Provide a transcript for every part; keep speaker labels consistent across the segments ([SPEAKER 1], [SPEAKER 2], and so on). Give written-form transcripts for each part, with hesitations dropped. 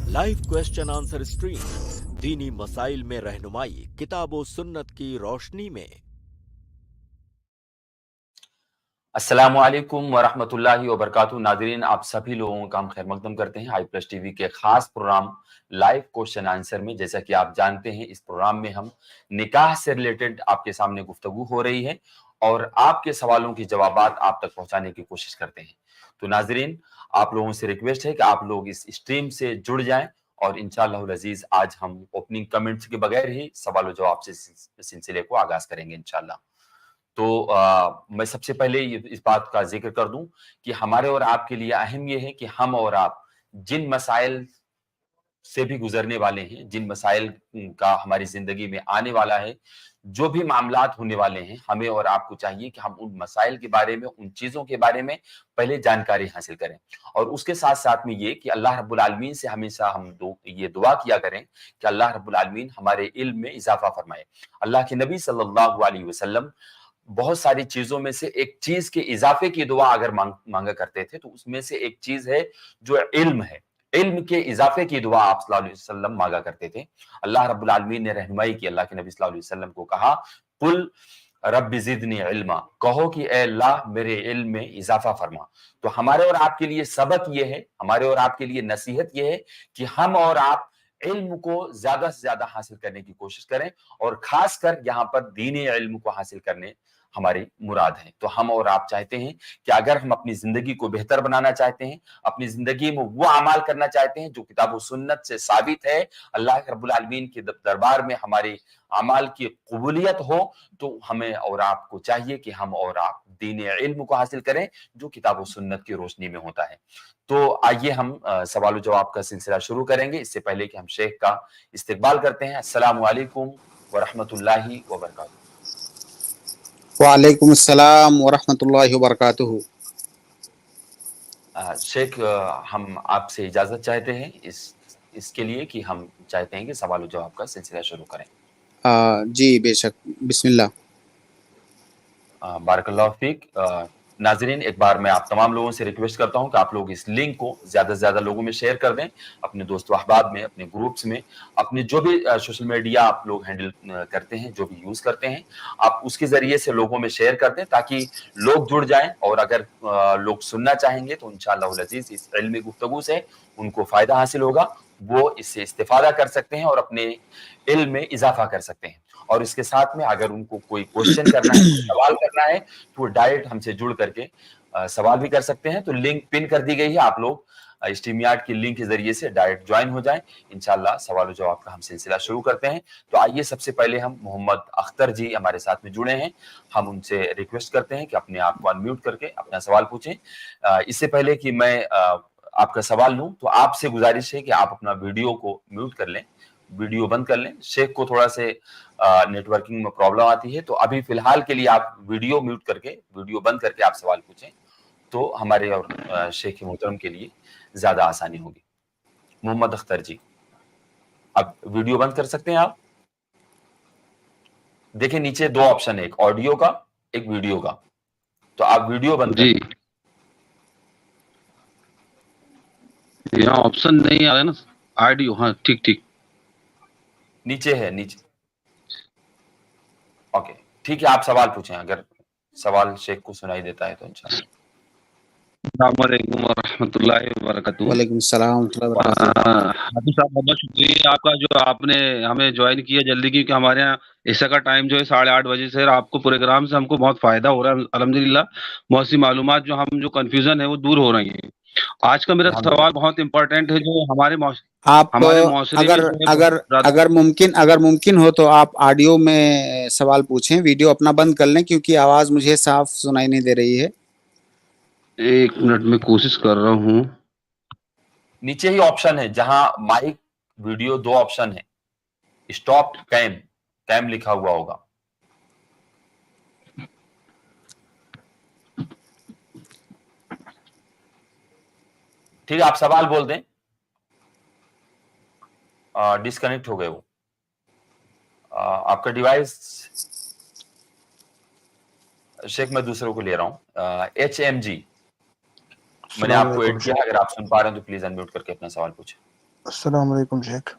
[SPEAKER 1] Live question answer stream दीनी मसाइल में रहनुमाई किताब व सुन्नत की रोशनी में।
[SPEAKER 2] अस्सलामु अलैकुम वरहमतुल्लाहि वबरकातुहू। नाज़रीन, आप सभी लोगों का हम खैर मकदम करते हैं आई प्लस टीवी के खास प्रोग्राम लाइव क्वेश्चन आंसर में। जैसा कि आप जानते हैं, इस प्रोग्राम में हम निकाह से रिलेटेड आपके सामने गुफ्तगू हो रही है और आपके सवालों की जवाबात आप तक पहुंचाने की कोशिश करते हैं। तो नाज़रीन, आप लोगों से रिक्वेस्ट है कि आप लोग इस स्ट्रीम से जुड़ जाएं और इंशाअल्लाह अज़ीज आज हम ओपनिंग कमेंट्स के बगैर ही सवाल जवाब से सिलसिले को आगाज करेंगे इंशाअल्लाह। तो मैं सबसे पहले इस बात का जिक्र कर दूं कि हमारे और आपके लिए अहम ये है कि हम और आप जिन मसाइल से भी गुजरने वाले हैं, जिन मसाइल का हमारी जिंदगी में आने वाला है, जो भी मामलात होने वाले हैं, हमें और आपको चाहिए कि हम उन मसाइल के बारे में, उन चीजों के बारे में पहले जानकारी हासिल करें और उसके साथ साथ में ये कि अल्लाह रब्बुल आलमीन से हमेशा हम ये दुआ किया करें कि अल्लाह रब्बुल आलमीन हमारे इल्म में इजाफा फरमाए। अल्लाह के नबी सल्लल्लाहु अलैहि वसल्लम बहुत सारी चीजों में से एक चीज के इजाफे की दुआ अगर मांगा करते थे, तो उसमें से एक चीज है जो इल्म है। इल्म के इजाफे की दुआ आप सल्लल्लाहु अलैहि वसल्लम मांगा करते थे। अल्लाह रब्बुल आलमीन ने रहनुमाई की, अल्लाह के नबी सल्लल्लाहु अलैहि वसल्लम को कहा, कुल रब्बि ज़िदनी इल्मा, कहो कि ए अल्लाह मेरे इल्म में इजाफा फरमा। तो हमारे और आपके लिए सबक ये है, हमारे और आपके लिए नसीहत ये है कि हम और आप इल्म को ज्यादा से ज्यादा हासिल करने की कोशिश करें और खासकर यहाँ पर दीनी इल्म को हासिल करने हमारी मुराद है। तो हम और आप चाहते हैं कि अगर हम अपनी जिंदगी को बेहतर बनाना चाहते हैं, अपनी जिंदगी में वो अमाल करना चाहते हैं जो किताब व सुन्नत से साबित है, अल्लाह रब्बुल आलमीन के दरबार में हमारे अमाल की कबूलियत हो, तो हमें और आपको चाहिए कि हम और आप दीन इल्म को हासिल करें जो किताब व सुन्नत की रोशनी में होता है। तो आइए हम सवाल जवाब का सिलसिला शुरू करेंगे। इससे पहले कि हम शेख का इस्तकबाल करते हैं, अस्सलामु अलैकुम वरहमतुल्लाहि वबरकातुहू।
[SPEAKER 3] वालेकुम अस्सलाम वरहमतुल्लाहि वबरकातुहू।
[SPEAKER 2] शेख, हम आपसे इजाजत चाहते हैं इसके लिए कि हम चाहते हैं कि सवाल जवाब का सिलसिला शुरू करें।
[SPEAKER 3] जी बेशक, बिस्मिल्लाह।
[SPEAKER 2] बारकल्लाहु फीक। नाजरीन, एक बार मैं आप तमाम लोगों से रिक्वेस्ट करता हूं कि आप लोग इस लिंक को ज्यादा से ज्यादा लोगों में शेयर कर दें, अपने दोस्तों अहबाब में, अपने ग्रुप्स में, अपने जो भी सोशल मीडिया आप लोग हैंडल करते हैं, जो भी यूज करते हैं, आप उसके जरिए से लोगों में शेयर कर दें ताकि लोग जुड़ जाएं और अगर लोग सुनना चाहेंगे तो इंशाअल्लाह अज़ीज़ इस इल्मी गुफ्तगू से उनको फायदा हासिल होगा, वो इससे इस्तेफादा कर सकते हैं और अपने इल्म में इजाफा कर सकते हैं। और इसके साथ में अगर उनको कोई क्वेश्चन करना है, सवाल करना है, तो डायरेक्ट हमसे जुड़ करके सवाल भी कर सकते हैं। तो लिंक पिन कर दी गई है, आप लोग स्ट्रीमयार्ड की लिंक के जरिए से डायरेक्ट ज्वाइन हो जाएं। इंशाल्लाह सवाल जवाब का हम सिलसिला शुरू करते हैं। तो आइए सबसे पहले हम मोहम्मद अख्तर जी हमारे साथ में जुड़े हैं, हम उनसे रिक्वेस्ट करते हैं कि अपने आप को अनम्यूट करके अपना सवाल पूछें। इससे पहले कि मैं आपका सवाल लूं, तो आपसे गुजारिश है कि आप अपना वीडियो को म्यूट कर लें, वीडियो बंद कर लें। शेख को थोड़ा से नेटवर्किंग में प्रॉब्लम आती है, तो अभी फिलहाल के लिए आप वीडियो म्यूट करके, वीडियो बंद करके आप सवाल पूछें, तो हमारे और शेख मोहतरम के लिए ज्यादा आसानी होगी। मोहम्मद अख्तर जी, अब वीडियो बंद कर सकते हैं आप। देखिए नीचे दो ऑप्शन है, एक ऑडियो का, एक वीडियो का, तो आप वीडियो बंद
[SPEAKER 4] जी, यहाँ ऑप्शन नहीं आ रहा है ना, ऑडियो। हाँ, ठीक ठीक,
[SPEAKER 2] नीचे है, नीचे। ओके, ठीक है, आप सवाल पूछें, अगर सवाल शेख को सुनाई देता है तो इंशाल्लाह।
[SPEAKER 4] अस्सलामु अलैकुम वरहमतुल्लाहि वबरकातुहू।
[SPEAKER 3] वालेकुम सलाम वरहमतुल्लाहि वबरकातुहू।
[SPEAKER 4] हाफिज साहब, बहुत शुक्रिया आपका जो आपने हमें ज्वाइन किया जल्दी, क्योंकि हमारे यहाँ ऐसा का टाइम जो है 8:30 बजे से, आपको प्रोग्राम से हमको बहुत फायदा हो रहा है अल्हम्दुलिल्लाह। बहुत सी मालूमात जो कंफ्यूजन है वो दूर हो रही है। आज का मेरा सवाल बहुत इंपॉर्टेंट है, जो हमारे मौसरे
[SPEAKER 3] अगर
[SPEAKER 4] में
[SPEAKER 3] अगर अगर मुमकिन हो तो आप ऑडियो में सवाल पूछें, वीडियो अपना बंद कर लें क्योंकि आवाज मुझे साफ सुनाई नहीं दे रही है।
[SPEAKER 4] एक मिनट में कोशिश कर रहा हूँ।
[SPEAKER 2] नीचे ही ऑप्शन है जहां माइक वीडियो, दो ऑप्शन है, स्टॉप कैम, कैम लिखा हुआ होगा। ठीक है, आप सवाल बोल दें। डिस्कनेक्ट हो गए वो। आपका डिवाइस, शेख मैं दूसरों को ले रहा हूं। HMG, मैंने आपको ऐड किया, अगर आप सुन पा रहे हैं तो प्लीज अनम्यूट करके अपना सवाल पूछें।
[SPEAKER 5] السلام علیکم شیخ.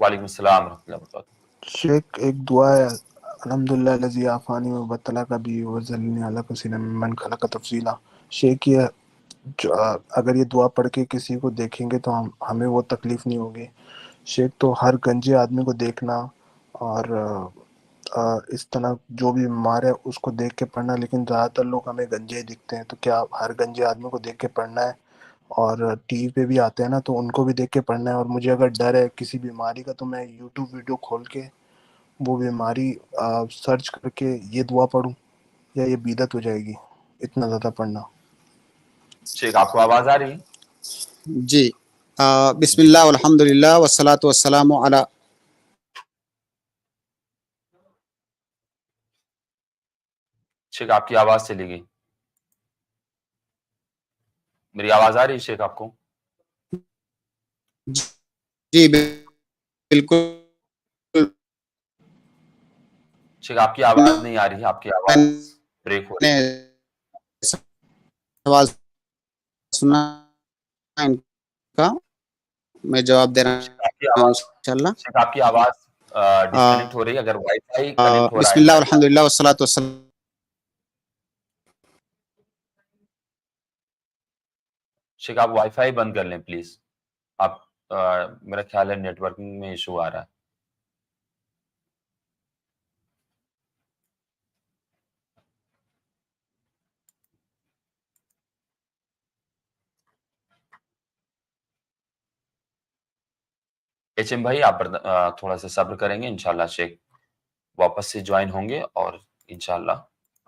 [SPEAKER 2] वालेकुम अस्सलाम रहमतुल्लाहि व बरकातहू.
[SPEAKER 5] شیخ ایک دعا ہے الحمدللہ الذی عافانی و بطلا کا بھی وزلنی علی کثیر ممن خلق تفصیلا. شیخ یہ اگر یہ دعا پڑھ کے کسی کو دیکھیں گے تو ہمیں وہ تکلیف نہیں ہوگی. شیخ تو ہر گنجے آدمی کو دیکھنا اور اس طرح جو بھی بیمار ہے اس کو دیکھ کے پڑھنا, لیکن زیادہ تر لوگ ہمیں گنجے ہی دکھتے ہیں, تو کیا ہر گنجے آدمی کو دیکھ کے پڑھنا ہے؟ اور ٹی وی پہ بھی آتے ہیں نا تو ان کو بھی دیکھ کے پڑھنا ہے. اور مجھے اگر ڈر ہے کسی بیماری کا تو میں یوٹیوب ویڈیو کھول کے وہ بیماری سرچ کر کے یہ دعا پڑھوں یا یہ بدعت ہو جائے گی اتنا زیادہ پڑھنا؟
[SPEAKER 2] شیخ آپ کو آواز آ رہی ہے؟
[SPEAKER 3] جی بسم
[SPEAKER 2] جی
[SPEAKER 3] اللہ والحمد للہ والصلاۃ والسلام علی.
[SPEAKER 2] شیخ آپ کی آواز چلی گئی. میری آواز آ رہی ہے شیخ آپ کو؟
[SPEAKER 3] جی بالکل
[SPEAKER 2] شیخ آپ کی آواز نہیں آ رہی ہے, آپ کی آواز بریک ہو رہی ہے.
[SPEAKER 3] سوال سنا ان کا, میں جواب دے رہا
[SPEAKER 2] شیخ آپ کی
[SPEAKER 3] ہوں
[SPEAKER 2] آواز
[SPEAKER 3] انشاءاللہ.
[SPEAKER 2] شیخ آپ کی آواز ڈسکنیکٹ ہو رہی ہے. اگر وائی فائی کنیکٹ ہو رہا
[SPEAKER 3] بسم
[SPEAKER 2] ہے
[SPEAKER 3] اللہ
[SPEAKER 2] انشاءاللہ.
[SPEAKER 3] والحمد للہ والصلاۃ والسلام.
[SPEAKER 2] شیخ آپ وائی فائی بند کر لیں پلیز. آپ میرا خیال ہے نیٹ ورکنگ میں ایشو آ رہا ہے. ایچ ایم بھائی آپ تھوڑا سا صبر کریں گے, انشاءاللہ شیخ واپس سے جوائن ہوں گے اور انشاءاللہ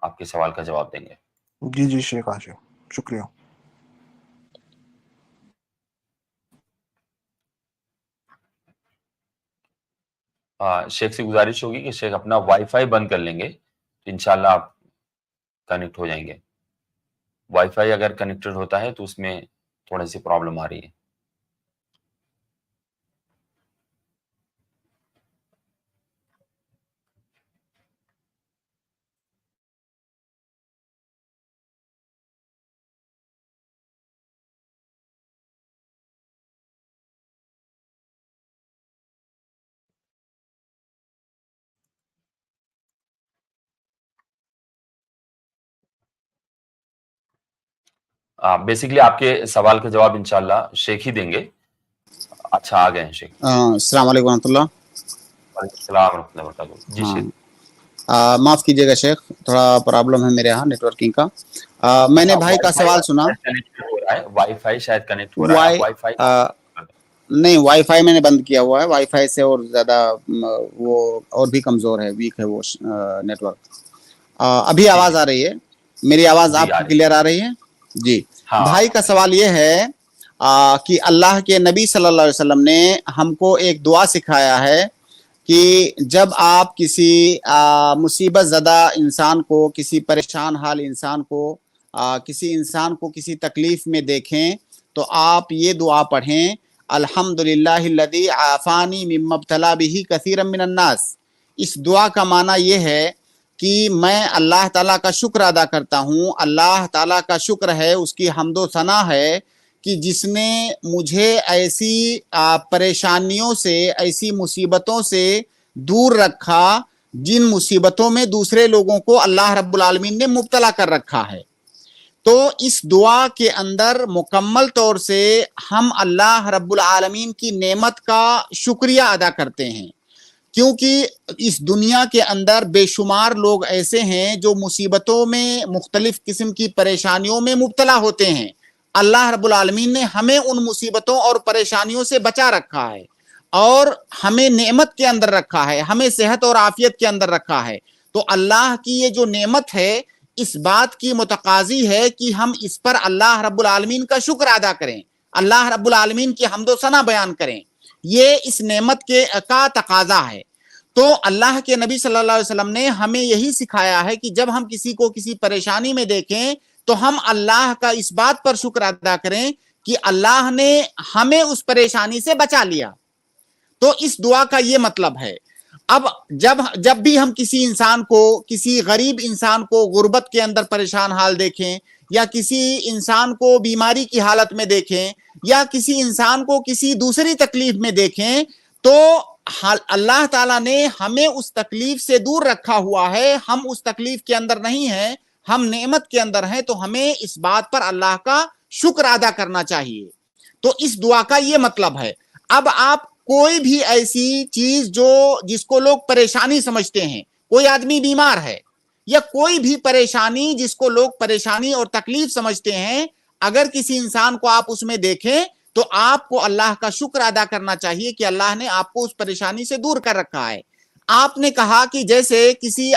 [SPEAKER 2] آپ کے سوال کا جواب دیں گے.
[SPEAKER 5] جی جی شیخ عاشق, شکریہ.
[SPEAKER 2] شیخ سے گزارش ہوگی کہ شیخ اپنا وائی فائی بند کر لیں گے تو انشاءاللہ آپ کنیکٹ ہو جائیں گے. وائی فائی اگر کنیکٹڈ ہوتا ہے تو اس میں تھوڑی سی پرابلم آ رہی ہے. بیسیکلی آپ کے سوال کا جواب انشاءاللہ شیخ ہی دیں گے. اچھا آ گئے ہیں شیخ.
[SPEAKER 3] السلام علیکم ورحمۃ اللہ.
[SPEAKER 2] وعلیکم السلام ورحمۃ اللہ وبرکاتہ. جی شیخ.
[SPEAKER 3] معاف کیجیے گا شیخ, تھوڑا پرابلم ہے میرے یہاں نیٹ ورکنگ کا. میں نے بھائی کا سوال سنا.
[SPEAKER 2] وائی فائی شاید کنیکٹ ہو رہا ہے. آپ وائی فائی
[SPEAKER 3] نہیں, وائی فائی میں نے بند کیا ہوا ہے. وائی فائی سے اور زیادہ وہ اور بھی کمزور ہے, ویک ہے وہ نیٹ ورک. ابھی آواز آ رہی ہے میری؟ آواز آپ کو کلیئر آ رہی ہے؟ جی. بھائی کا سوال یہ ہے کہ اللہ کے نبی صلی اللہ علیہ وسلم نے ہم کو ایک دعا سکھایا ہے کہ جب آپ کسی مصیبت زدہ انسان کو, کسی پریشان حال انسان کو, کسی انسان کو کسی تکلیف میں دیکھیں تو آپ یہ دعا پڑھیں, الحمدللہ الذی عافانی مما ابتلی بہ کثیرا من الناس. اس دعا کا معنی یہ ہے کہ میں اللہ تعالیٰ کا شکر ادا کرتا ہوں. اللہ تعالیٰ کا شکر ہے, اس کی حمد و ثنا ہے کہ جس نے مجھے ایسی پریشانیوں سے, ایسی مصیبتوں سے دور رکھا جن مصیبتوں میں دوسرے لوگوں کو اللہ رب العالمین نے مبتلا کر رکھا ہے. تو اس دعا کے اندر مکمل طور سے ہم اللہ رب العالمین کی نعمت کا شکریہ ادا کرتے ہیں, کیونکہ اس دنیا کے اندر بے شمار لوگ ایسے ہیں جو مصیبتوں میں, مختلف قسم کی پریشانیوں میں مبتلا ہوتے ہیں. اللہ رب العالمین نے ہمیں ان مصیبتوں اور پریشانیوں سے بچا رکھا ہے اور ہمیں نعمت کے اندر رکھا ہے, ہمیں صحت اور عافیت کے اندر رکھا ہے. تو اللہ کی یہ جو نعمت ہے اس بات کی متقاضی ہے کہ ہم اس پر اللہ رب العالمین کا شکر ادا کریں, اللہ رب العالمین کی حمد و ثنا بیان کریں. یہ اس نعمت کا تقاضا ہے. تو اللہ کے نبی صلی اللہ علیہ وسلم نے ہمیں یہی سکھایا ہے کہ جب ہم کسی کو کسی پریشانی میں دیکھیں تو ہم اللہ کا اس بات پر شکر ادا کریں کہ اللہ نے ہمیں اس پریشانی سے بچا لیا. تو اس دعا کا یہ مطلب ہے. اب جب بھی ہم کسی انسان کو, کسی غریب انسان کو غربت کے اندر پریشان حال دیکھیں, یا کسی انسان کو بیماری کی حالت میں دیکھیں, یا किसी इंसान को किसी दूसरी तकलीफ में देखें तो अल्लाह ताला ने हमें उस तकलीफ से दूर रखा हुआ है, हम उस तकलीफ के अंदर नहीं हैं, हम नेमत के अंदर हैं, तो हमें इस बात पर अल्लाह का शुक्र अदा करना चाहिए। तो इस दुआ का ये मतलब है। अब आप कोई भी ऐसी चीज जो जिसको लोग परेशानी समझते हैं, कोई आदमी बीमार है या कोई भी परेशानी जिसको लोग परेशानी और तकलीफ समझते हैं, अगर किसी इंसान को आप उसमें देखें तो आपको अल्लाह का शुक्र अदा करना चाहिए कि अल्लाह ने आपको उस परेशानी से दूर कर रखा है। आपने कहा कि जैसे किसी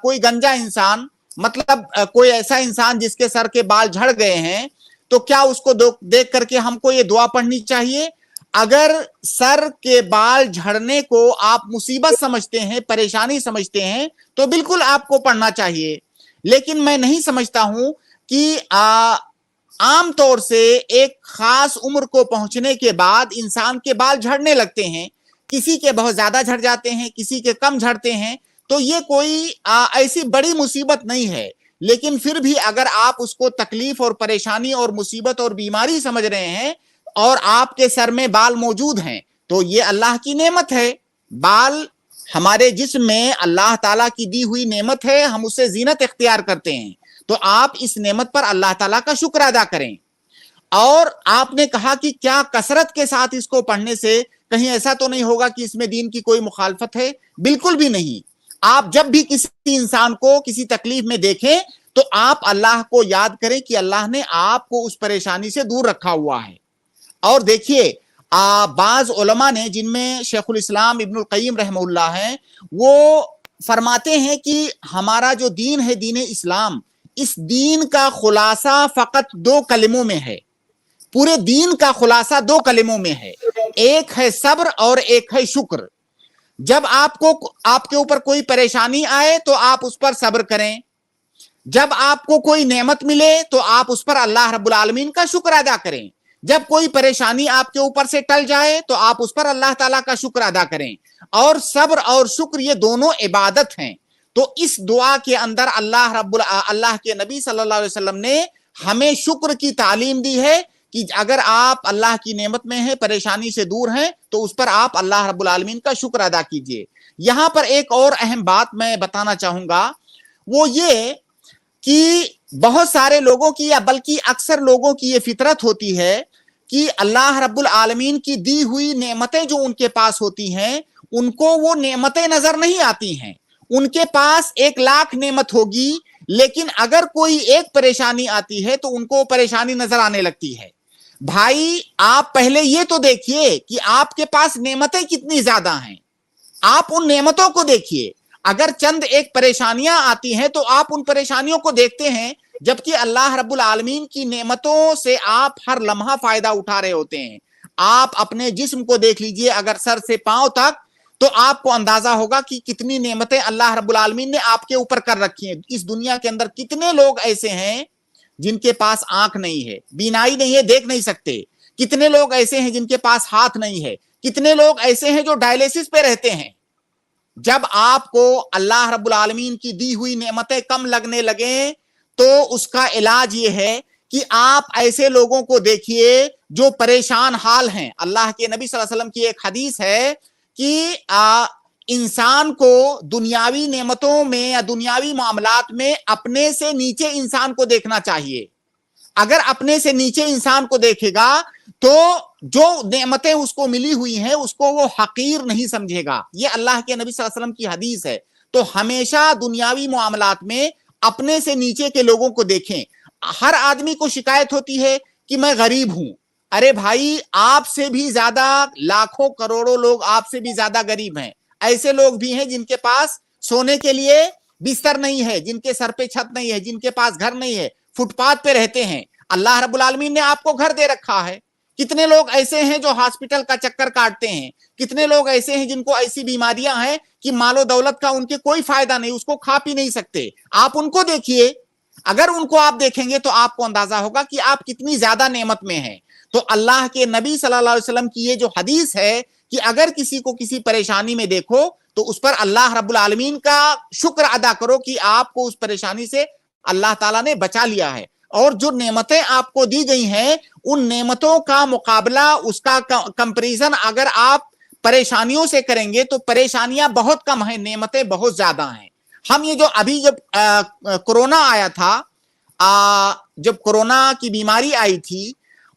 [SPEAKER 3] कोई गंजा इंसान, मतलब कोई ऐसा इंसान जिसके सर के बाल झड़ गए हैं, तो क्या उसको देख करके हमको ये दुआ पढ़नी चाहिए? अगर सर के बाल झड़ने को आप मुसीबत समझते हैं, परेशानी समझते हैं, तो बिल्कुल आपको पढ़ना चाहिए। लेकिन मैं नहीं समझता हूं कि आम तौर से एक खास उम्र को पहुंचने के बाद इंसान के बाल झड़ने लगते हैं, किसी के बहुत ज्यादा झड़ जाते हैं, किसी के कम झड़ते हैं, तो ये कोई ऐसी बड़ी मुसीबत नहीं है। लेकिन फिर भी अगर आप उसको तकलीफ और परेशानी और मुसीबत और बीमारी समझ रहे हैं और आपके सर में बाल मौजूद हैं, तो ये अल्लाह की नेमत है। बाल हमारे जिस्म में अल्लाह ताला की दी हुई नेमत है, हम उससे जीनत इख्तियार करते हैं, तो आप इस नेमत पर अल्लाह ताला का शुक्र अदा करें। और आपने कहा कि क्या कसरत के साथ इसको पढ़ने से कहीं ऐसा तो नहीं होगा कि इसमें दीन की कोई मुखालफत है? बिल्कुल भी नहीं। आप जब भी किसी इंसान को किसी तकलीफ में देखें तो आप अल्लाह को याद करें कि अल्लाह ने आपको उस परेशानी से दूर रखा हुआ है। और देखिए, बाज उलमा ने, जिनमें शेखुल इस्लाम इब्नुल क़य्यिम रहमहुल्लाह हैं, वो फरमाते हैं कि हमारा जो दीन है, दीन इस्लाम, इस दीन का खुलासा फकत 2 कलिमों में है। पूरे दीन का खुलासा 2 कलिमों में है, एक है सब्र और एक है शुक्र। जब आपके ऊपर कोई परेशानी आए तो आप उस पर सब्र करें, जब आपको कोई नेमत मिले तो आप उस पर अल्लाह रब्बुल आलमीन का शुक्र अदा करें, जब कोई परेशानी आपके ऊपर से टल जाए तो आप उस पर अल्लाह ताला का शुक्र अदा करें। और सब्र और शुक्र ये दोनों इबादत हैं। तो इस दुआ के अंदर अल्लाह के नबी सल्लल्लाहु अलैहि वसल्लम ने हमें शुक्र की तालीम दी है कि अगर आप अल्लाह की नेमत में हैं, परेशानी से दूर हैं, तो उस पर आप अल्लाह रब्बुल आलमीन का शुक्र अदा कीजिए। यहां पर एक और अहम बात मैं बताना चाहूंगा, वो ये कि बहुत सारे लोगों की, या बल्कि अक्सर लोगों की ये फितरत होती है कि अल्लाह रब्बुल आलमीन की दी हुई नेमतें जो उनके पास होती हैं, उनको वो नेमतें नजर नहीं आती हैं। उनके पास 1 लाख नेमत होगी, लेकिन अगर कोई एक परेशानी आती है तो उनको परेशानी नजर आने लगती है। भाई, आप पहले ये तो देखिए कि आपके पास नेमतें कितनी ज्यादा हैं, आप उन नेमतों को देखिए। अगर चंद एक परेशानियां आती हैं तो आप उन परेशानियों को देखते हैं, जबकि अल्लाह रब्बुल आलमीन की नेमतों से आप हर लम्हा फायदा उठा रहे होते हैं। आप अपने जिस्म को देख लीजिए, अगर सर से पांव तक, तो आपको अंदाजा होगा कि कितनी नेमतें अल्लाह रब्बुल आलमीन ने आपके ऊपर कर रखी हैं। इस दुनिया के अंदर कितने लोग ऐसे हैं जिनके पास आंख नहीं है, बीनाई नहीं है, देख नहीं सकते? कितने लोग ऐसे हैं जिनके पास हाथ नहीं है? कितने लोग ऐसे हैं जो डायलिसिस पे रहते हैं? जब आपको अल्लाह रब्बुल आलमीन की दी हुई नेमतें कम लगने लगे तो उसका इलाज ये है कि आप ऐसे लोगों को देखिए जो परेशान हाल हैं। अल्लाह के नबी सल्लल्लाहु अलैहि वसल्लम की एक हदीस है कि इंसान को दुनियावी नेमतों में या दुनियावी मामलात में अपने से नीचे इंसान को देखना चाहिए। अगर अपने से नीचे इंसान को देखेगा तो जो नेमतें उसको मिली हुई हैं उसको वो हकीर नहीं समझेगा। ये अल्लाह के नबी सल्लल्लाहु अलैहि वसल्लम की हदीस है। तो हमेशा दुनियावी मामलात में अपने से नीचे के लोगों को देखें। हर आदमी को शिकायत होती है कि मैं गरीब हूं। अरे भाई, आपसे भी ज्यादा लाखों करोड़ों लोग आपसे भी ज्यादा गरीब हैं। ऐसे लोग भी हैं जिनके पास सोने के लिए बिस्तर नहीं है, जिनके सर पे छत नहीं है, जिनके पास घर नहीं है, फुटपाथ पे रहते हैं। अल्लाह रब्बुल आलमीन ने आपको घर दे रखा है। कितने लोग ऐसे हैं जो हॉस्पिटल का चक्कर काटते हैं? कितने लोग ऐसे हैं जिनको ऐसी बीमारियां हैं कि मालो दौलत का उनके कोई फायदा नहीं, उसको खा पी नहीं सकते? आप उनको देखिए। अगर उनको आप देखेंगे तो आपको अंदाजा होगा कि आप कितनी ज्यादा नेमत में हैं। तो अल्लाह के नबी सल्लल्लाहु अलैहि वसल्लम की ये जो हदीस है कि अगर किसी को किसी परेशानी में देखो तो उस पर अल्लाह रब्बुल आलमीन का शुक्र अदा करो कि आपको उस परेशानी से अल्लाह ताला ने बचा लिया है। اور جو نعمتیں آپ کو دی گئی ہیں ان نعمتوں کا مقابلہ, اس کا کمپریزن اگر آپ پریشانیوں سے کریں گے تو پریشانیاں بہت کم ہیں, نعمتیں بہت زیادہ ہیں. ہم یہ جو ابھی جب کورونا آیا تھا, جب کورونا کی بیماری آئی تھی,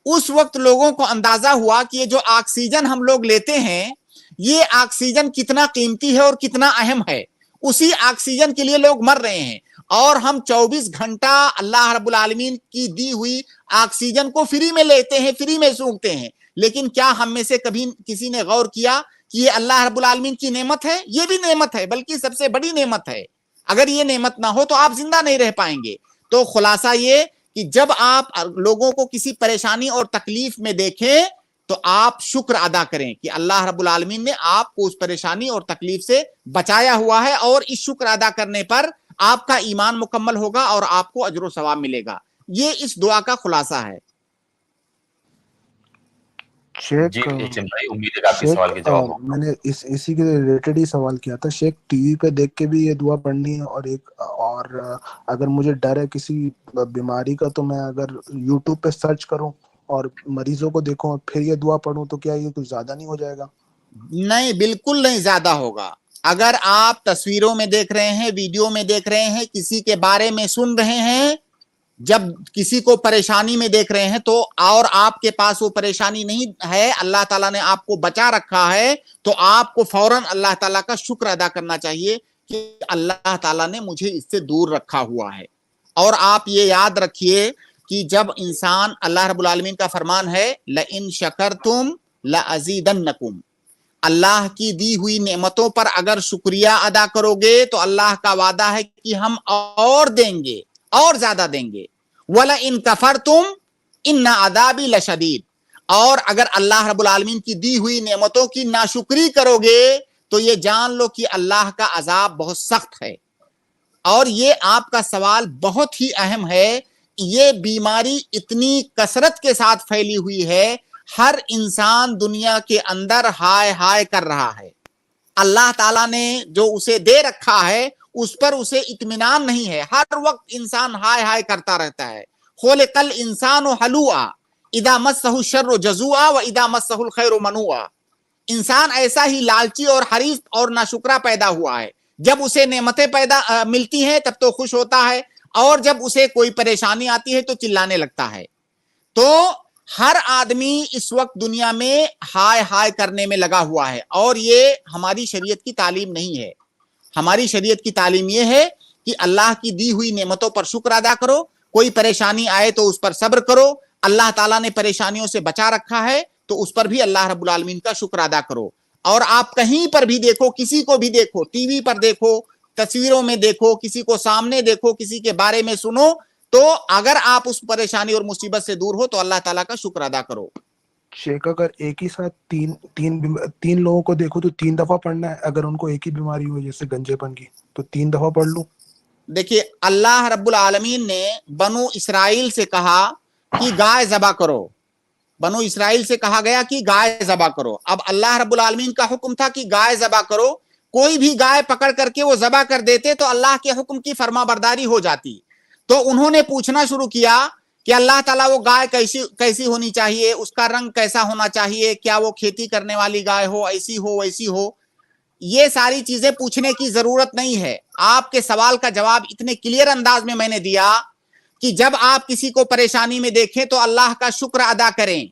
[SPEAKER 3] اس وقت لوگوں کو اندازہ ہوا کہ یہ جو آکسیجن ہم لوگ لیتے ہیں یہ آکسیجن کتنا قیمتی ہے اور کتنا اہم ہے. اسی آکسیجن کے لیے لوگ مر رہے ہیں, اور ہم 24 گھنٹہ اللہ رب العالمین کی دی ہوئی آکسیجن کو فری میں لیتے ہیں, فری میں سونگتے ہیں. لیکن کیا ہم میں سے کبھی کسی نے غور کیا کہ یہ اللہ رب العالمین کی نعمت ہے؟ یہ بھی نعمت ہے, بلکہ سب سے بڑی نعمت ہے. اگر یہ نعمت نہ ہو تو آپ زندہ نہیں رہ پائیں گے. تو خلاصہ یہ کہ جب آپ لوگوں کو کسی پریشانی اور تکلیف میں دیکھیں تو آپ شکر ادا کریں کہ اللہ رب العالمین نے آپ کو اس پریشانی اور تکلیف سے بچایا ہوا ہے, اور اس شکر ادا کرنے پر آپ کا ایمان مکمل ہوگا اور آپ کو اجر و ثواب ملے گا. یہ اس دعا کا خلاصہ ہے.
[SPEAKER 2] جی ایچ ایم بھائی, امید ہے کہ آپ کے سوال کے جواب
[SPEAKER 5] میں نے اسی کے ریلیٹڈ ہی سوال کیا تھا. شیخ, ٹی وی پہ دیکھ کے بھی یہ دعا پڑھنی ہے, اور اگر مجھے ڈر ہے کسی بیماری کا تو میں اگر یوٹیوب پہ سرچ کروں اور مریضوں کو دیکھوں اور پھر یہ دعا پڑھوں تو کیا یہ کچھ زیادہ نہیں ہو جائے گا؟
[SPEAKER 3] نہیں, بالکل نہیں زیادہ ہوگا. اگر آپ تصویروں میں دیکھ رہے ہیں, ویڈیو میں دیکھ رہے ہیں, کسی کے بارے میں سن رہے ہیں, جب کسی کو پریشانی میں دیکھ رہے ہیں تو اور آپ کے پاس وہ پریشانی نہیں ہے, اللہ تعالیٰ نے آپ کو بچا رکھا ہے, تو آپ کو فوراً اللہ تعالیٰ کا شکر ادا کرنا چاہیے کہ اللہ تعالیٰ نے مجھے اس سے دور رکھا ہوا ہے. اور آپ یہ یاد رکھیے کہ جب انسان, اللہ رب العالمین کا فرمان ہے لَإِن شَكَرْتُمْ لَأَزِيدَنَّكُمْ, اللہ کی دی ہوئی نعمتوں پر اگر شکریہ ادا کرو گے تو اللہ کا وعدہ ہے کہ ہم اور دیں گے, اور زیادہ دیں گے. وَلَئِن كَفَرْتُمْ إِنَّ عَذَابِي لَشَدِيدٌ, اور اگر اللہ رب العالمین کی دی ہوئی نعمتوں کی ناشکری کرو گے تو یہ جان لو کہ اللہ کا عذاب بہت سخت ہے. اور یہ آپ کا سوال بہت ہی اہم ہے. یہ بیماری اتنی کثرت کے ساتھ پھیلی ہوئی ہے, ہر انسان دنیا کے اندر ہائے ہائے کر رہا ہے. اللہ تعالیٰ نے جو اسے دے رکھا ہے اس پر اسے اطمینان نہیں ہے, ہر وقت انسان ہائے ہائے کرتا رہتا ہے. خلق الانسان حلوعا اذا مسہ الشر جزوعا واذا مسہ الخیر منوعا. انسان ایسا ہی لالچی اور حریص اور ناشکرا پیدا ہوا ہے, جب اسے نعمتیں ملتی ہیں تب تو خوش ہوتا ہے, اور جب اسے کوئی پریشانی آتی ہے تو چلانے لگتا ہے. تو ہر آدمی اس وقت دنیا میں ہائے ہائے کرنے میں لگا ہوا ہے, اور یہ ہماری شریعت کی تعلیم نہیں ہے. ہماری شریعت کی تعلیم یہ ہے کہ اللہ کی دی ہوئی نعمتوں پر شکر ادا کرو, کوئی پریشانی آئے تو اس پر صبر کرو, اللہ تعالیٰ نے پریشانیوں سے بچا رکھا ہے تو اس پر بھی اللہ رب العالمین کا شکر ادا کرو. اور آپ کہیں پر بھی دیکھو, کسی کو بھی دیکھو, ٹی وی پر دیکھو, تصویروں میں دیکھو, کسی کو سامنے دیکھو, کسی کے بارے میں سنو, تو اگر آپ اس پریشانی اور مصیبت سے دور ہو تو اللہ تعالیٰ کا شکر ادا کرو.
[SPEAKER 5] شیخ, اگر ایک ہی ساتھ تین لوگوں کو دیکھو تو 3 دفعہ پڑھنا ہے؟ اگر ان کو ایک ہی بیماری ہو جیسے گنجے پن کی تو 3 دفعہ پڑھ لوں؟
[SPEAKER 3] دیکھیے, اللہ رب العالمین نے بنو اسرائیل سے کہا کہ گائے ذبح کرو, بنو اسرائیل سے کہا گیا کہ گائے ذبح کرو. اب اللہ رب العالمین کا حکم تھا کہ گائے ذبح کرو, کوئی بھی گائے پکڑ کر کے وہ ذبح کر دیتے تو اللہ کے حکم کی فرما برداری ہو جاتی. تو انہوں نے پوچھنا شروع کیا کہ اللہ تعالیٰ وہ گائے کیسی ہونی چاہیے, اس کا رنگ کیسا ہونا چاہیے, کیا وہ کھیتی کرنے والی گائے ہو, ایسی ہو ویسی ہو. یہ ساری چیزیں پوچھنے کی ضرورت نہیں ہے. آپ کے سوال کا جواب اتنے کلیئر انداز میں نے دیا کہ جب آپ کسی کو پریشانی میں دیکھیں تو اللہ کا شکر ادا کریں,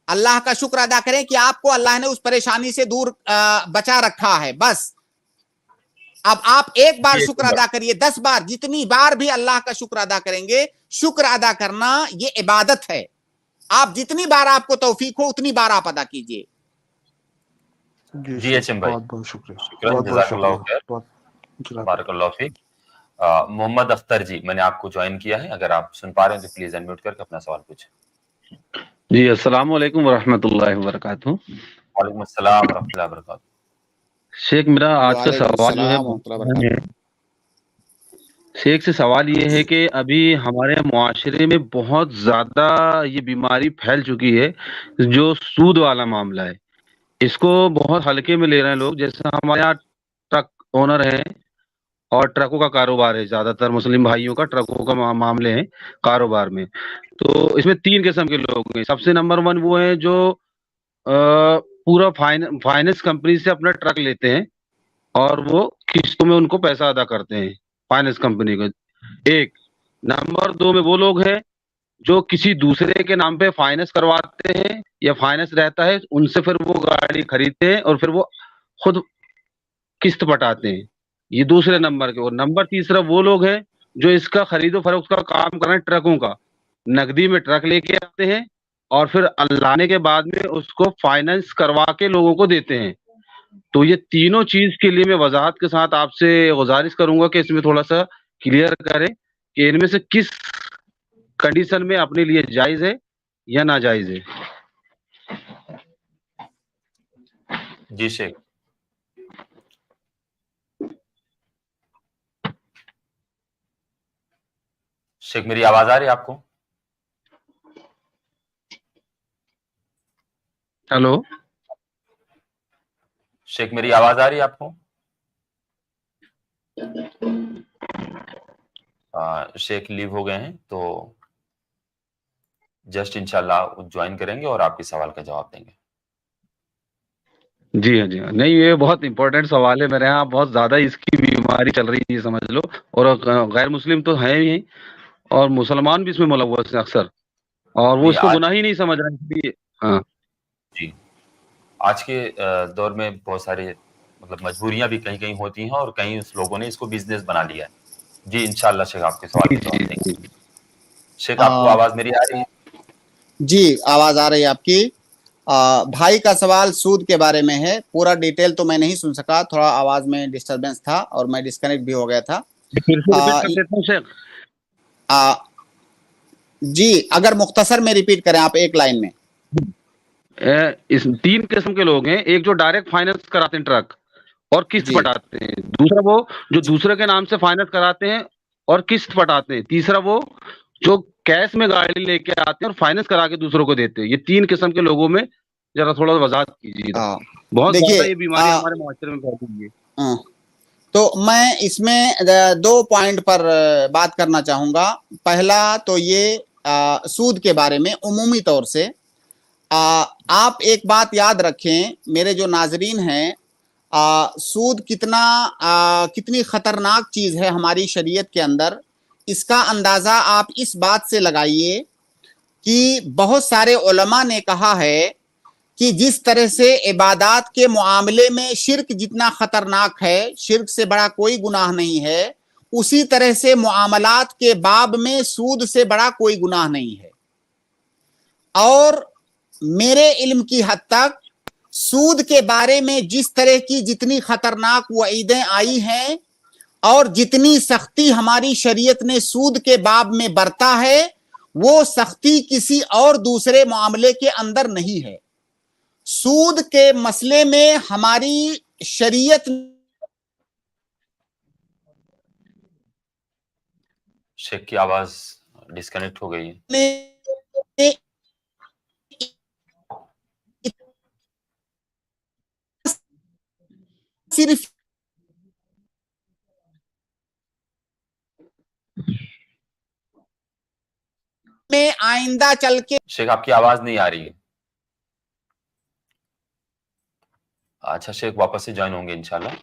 [SPEAKER 3] اللہ کا شکر ادا کریں کہ آپ کو اللہ نے اس پریشانی سے دور بچا رکھا ہے. بس اب آپ ایک بار شکر ادا کریے, 10 بار, جتنی بار بھی اللہ کا شکر ادا کریں گے. شکر ادا کرنا یہ عبادت ہے, آپ جتنی بار آپ کو توفیق ہو اتنی بار آپ ادا کیجئے.
[SPEAKER 2] جی ایچ ایم بھائی,
[SPEAKER 5] بہت شکریہ,
[SPEAKER 2] شکریہ, جزاک اللہ خیر, بارک اللہ فیک. محمد اختر جی, میں نے آپ کو جوائن کیا ہے, اگر آپ سن پا رہے ہیں تو پلیز انمیوٹ کر کے اپنا سوال پوچھیں.
[SPEAKER 4] جی السلام علیکم ورحمۃ اللہ وبرکاتہ.
[SPEAKER 2] وعلیکم السلام ورحمۃ اللہ وبرکاتہ.
[SPEAKER 4] شیخ, میرا آج کا سوال جو ہے شیخ سے سوال یہ ہے کہ ابھی ہمارے معاشرے میں بہت زیادہ یہ بیماری پھیل چکی ہے جو سود والا معاملہ ہے. اس کو بہت ہلکے میں لے رہے ہیں لوگ. جیسے ہمارے یہاں ٹرک اونر ہیں, और ट्रकों का कारोबार है, ज्यादातर मुस्लिम भाइयों का ट्रकों का मामले हैं कारोबार में। तो इसमें 3 किस्म के लोग हैं। सबसे नंबर 1 वो है जो पूरा फाइनेंस कंपनी से अपना ट्रक लेते हैं और वो किस्तों में उनको पैसा अदा करते हैं फाइनेंस कंपनी को। एक नंबर 2 में वो लोग हैं जो किसी दूसरे के नाम पे फाइनेंस करवाते हैं या फाइनेंस रहता है, उनसे फिर वो गाड़ी खरीदते हैं और फिर वो खुद किस्त पटाते हैं। ये दूसरे नंबर के। और नंबर तीसरा वो लोग हैं जो इसका खरीदो फरोख्त का काम कर रहे हैं, ट्रकों का। नकदी में ट्रक लेके आते हैं और फिर लाने के बाद में उसको फाइनेंस करवा के लोगों को देते हैं। तो ये तीनों चीज के लिए मैं वजाहत के साथ आपसे गुजारिश करूंगा कि इसमें थोड़ा सा क्लियर करें कि इनमें से किस कंडीशन में अपने लिए जायज है या नाजायज है।
[SPEAKER 2] जी शेख। शेख मेरी आवाज आ रही है आपको?
[SPEAKER 4] हेलो
[SPEAKER 2] शेख मेरी आवाज आ रही है आपको? शेख लीव हो गए हैं, तो जस्ट इंशाल्लाह ज्वाइन करेंगे और आपके सवाल का जवाब देंगे।
[SPEAKER 4] जी हाँ, जी हाँ। नहीं, ये बहुत इंपॉर्टेंट सवाल है। मेरे यहाँ बहुत ज्यादा इसकी बीमारी चल रही है, समझ लो। और गैर मुस्लिम तो है ही, और मुसलमान भी इसमें मुलव्वस है अक्सर, और वो
[SPEAKER 2] नहीं,
[SPEAKER 4] इसको
[SPEAKER 2] आज
[SPEAKER 4] गुनाह ही नहीं समझ रहे, इसलिए। हाँ
[SPEAKER 2] जी, आज के दौर में बहुत सारे मतलब मजबूरियां भी कहीं कहीं होती हैं और कहीं उस लोगों ने इसको बिजनेस बना लिया है। जी इंशाल्लाह शेख आपके सवाल
[SPEAKER 4] जी
[SPEAKER 2] का जवाब
[SPEAKER 4] जी
[SPEAKER 2] देंगे।
[SPEAKER 4] जी।
[SPEAKER 2] शेख आपको
[SPEAKER 3] आ,
[SPEAKER 2] आवाज मेरी आ रही है?
[SPEAKER 3] जी आवाज आ रही है आपकी। भाई का सवाल सूद के बारे में है। पूरा डिटेल तो मैं नहीं सुन सका, थोड़ा आवाज में डिस्टरबेंस था और मैं डिस्कनेक्ट भी हो गया था।
[SPEAKER 4] फिर से रिपीट
[SPEAKER 3] आ,
[SPEAKER 4] कर देता हूँ शेख।
[SPEAKER 3] आ, जी अगर मुख्तसर में रिपीट करें आप एक लाइन में।
[SPEAKER 4] इस 3 किस्म के लोग हैं। एक जो डायरेक्ट फाइनेंस कराते हैं ट्रक और किस्त
[SPEAKER 3] जी
[SPEAKER 4] पटाते हैं। दूसरा वो जो दूसरे के नाम से फाइनेंस कराते हैं और किस्त पटाते हैं। तीसरा वो जो कैश में गाड़ी लेके आते हैं और फाइनेंस करा के दूसरों को देते हैं। ये 3 किस्म के लोगों में जरा थोड़ा वजाहत कीजिएगा।
[SPEAKER 3] आ,
[SPEAKER 4] बहुत
[SPEAKER 3] देखिए
[SPEAKER 4] ज्यादा ये बीमारी हमारे मुआशरे में फैल गई है।
[SPEAKER 3] आ, तो मैं इसमें 2 पॉइंट पर बात करना चाहूंगा। पहला तो ये सूद के बारे में उमूमी तौर से आप एक बात याद रखें, मेरे जो नाजरीन हैं, सूद कितनी खतरनाक चीज है हमारी शरीयत के अंदर। इसका अंदाजा आप इस बात से लगाइए कि बहुत सारे उलमा ने कहा है कि जिस तरह से इबादत के मामले में शिर्क जितना खतरनाक है, शिर्क से बड़ा कोई गुनाह नहीं है, उसी तरह से मुआमलात के बाब में सूद से बड़ा कोई गुनाह नहीं है। और मेरे इल्म की हद तक सूद के बारे में जिस तरह की जितनी खतरनाक वईदें आई हैं और जितनी सख्ती हमारी शरीयत ने सूद के बाब में बरता है, वो सख्ती किसी और दूसरे मामले के अंदर नहीं है। सूद के मसले में हमारी शरीयत
[SPEAKER 2] शेख की आवाज डिस्कनेक्ट हो गई है।
[SPEAKER 3] ने सिर्फ में आइंदा चल के
[SPEAKER 2] शेख आपकी आवाज नहीं आ रही है। अच्छा शेख वापस से ज्वाइन होंगे इंशाल्लाह,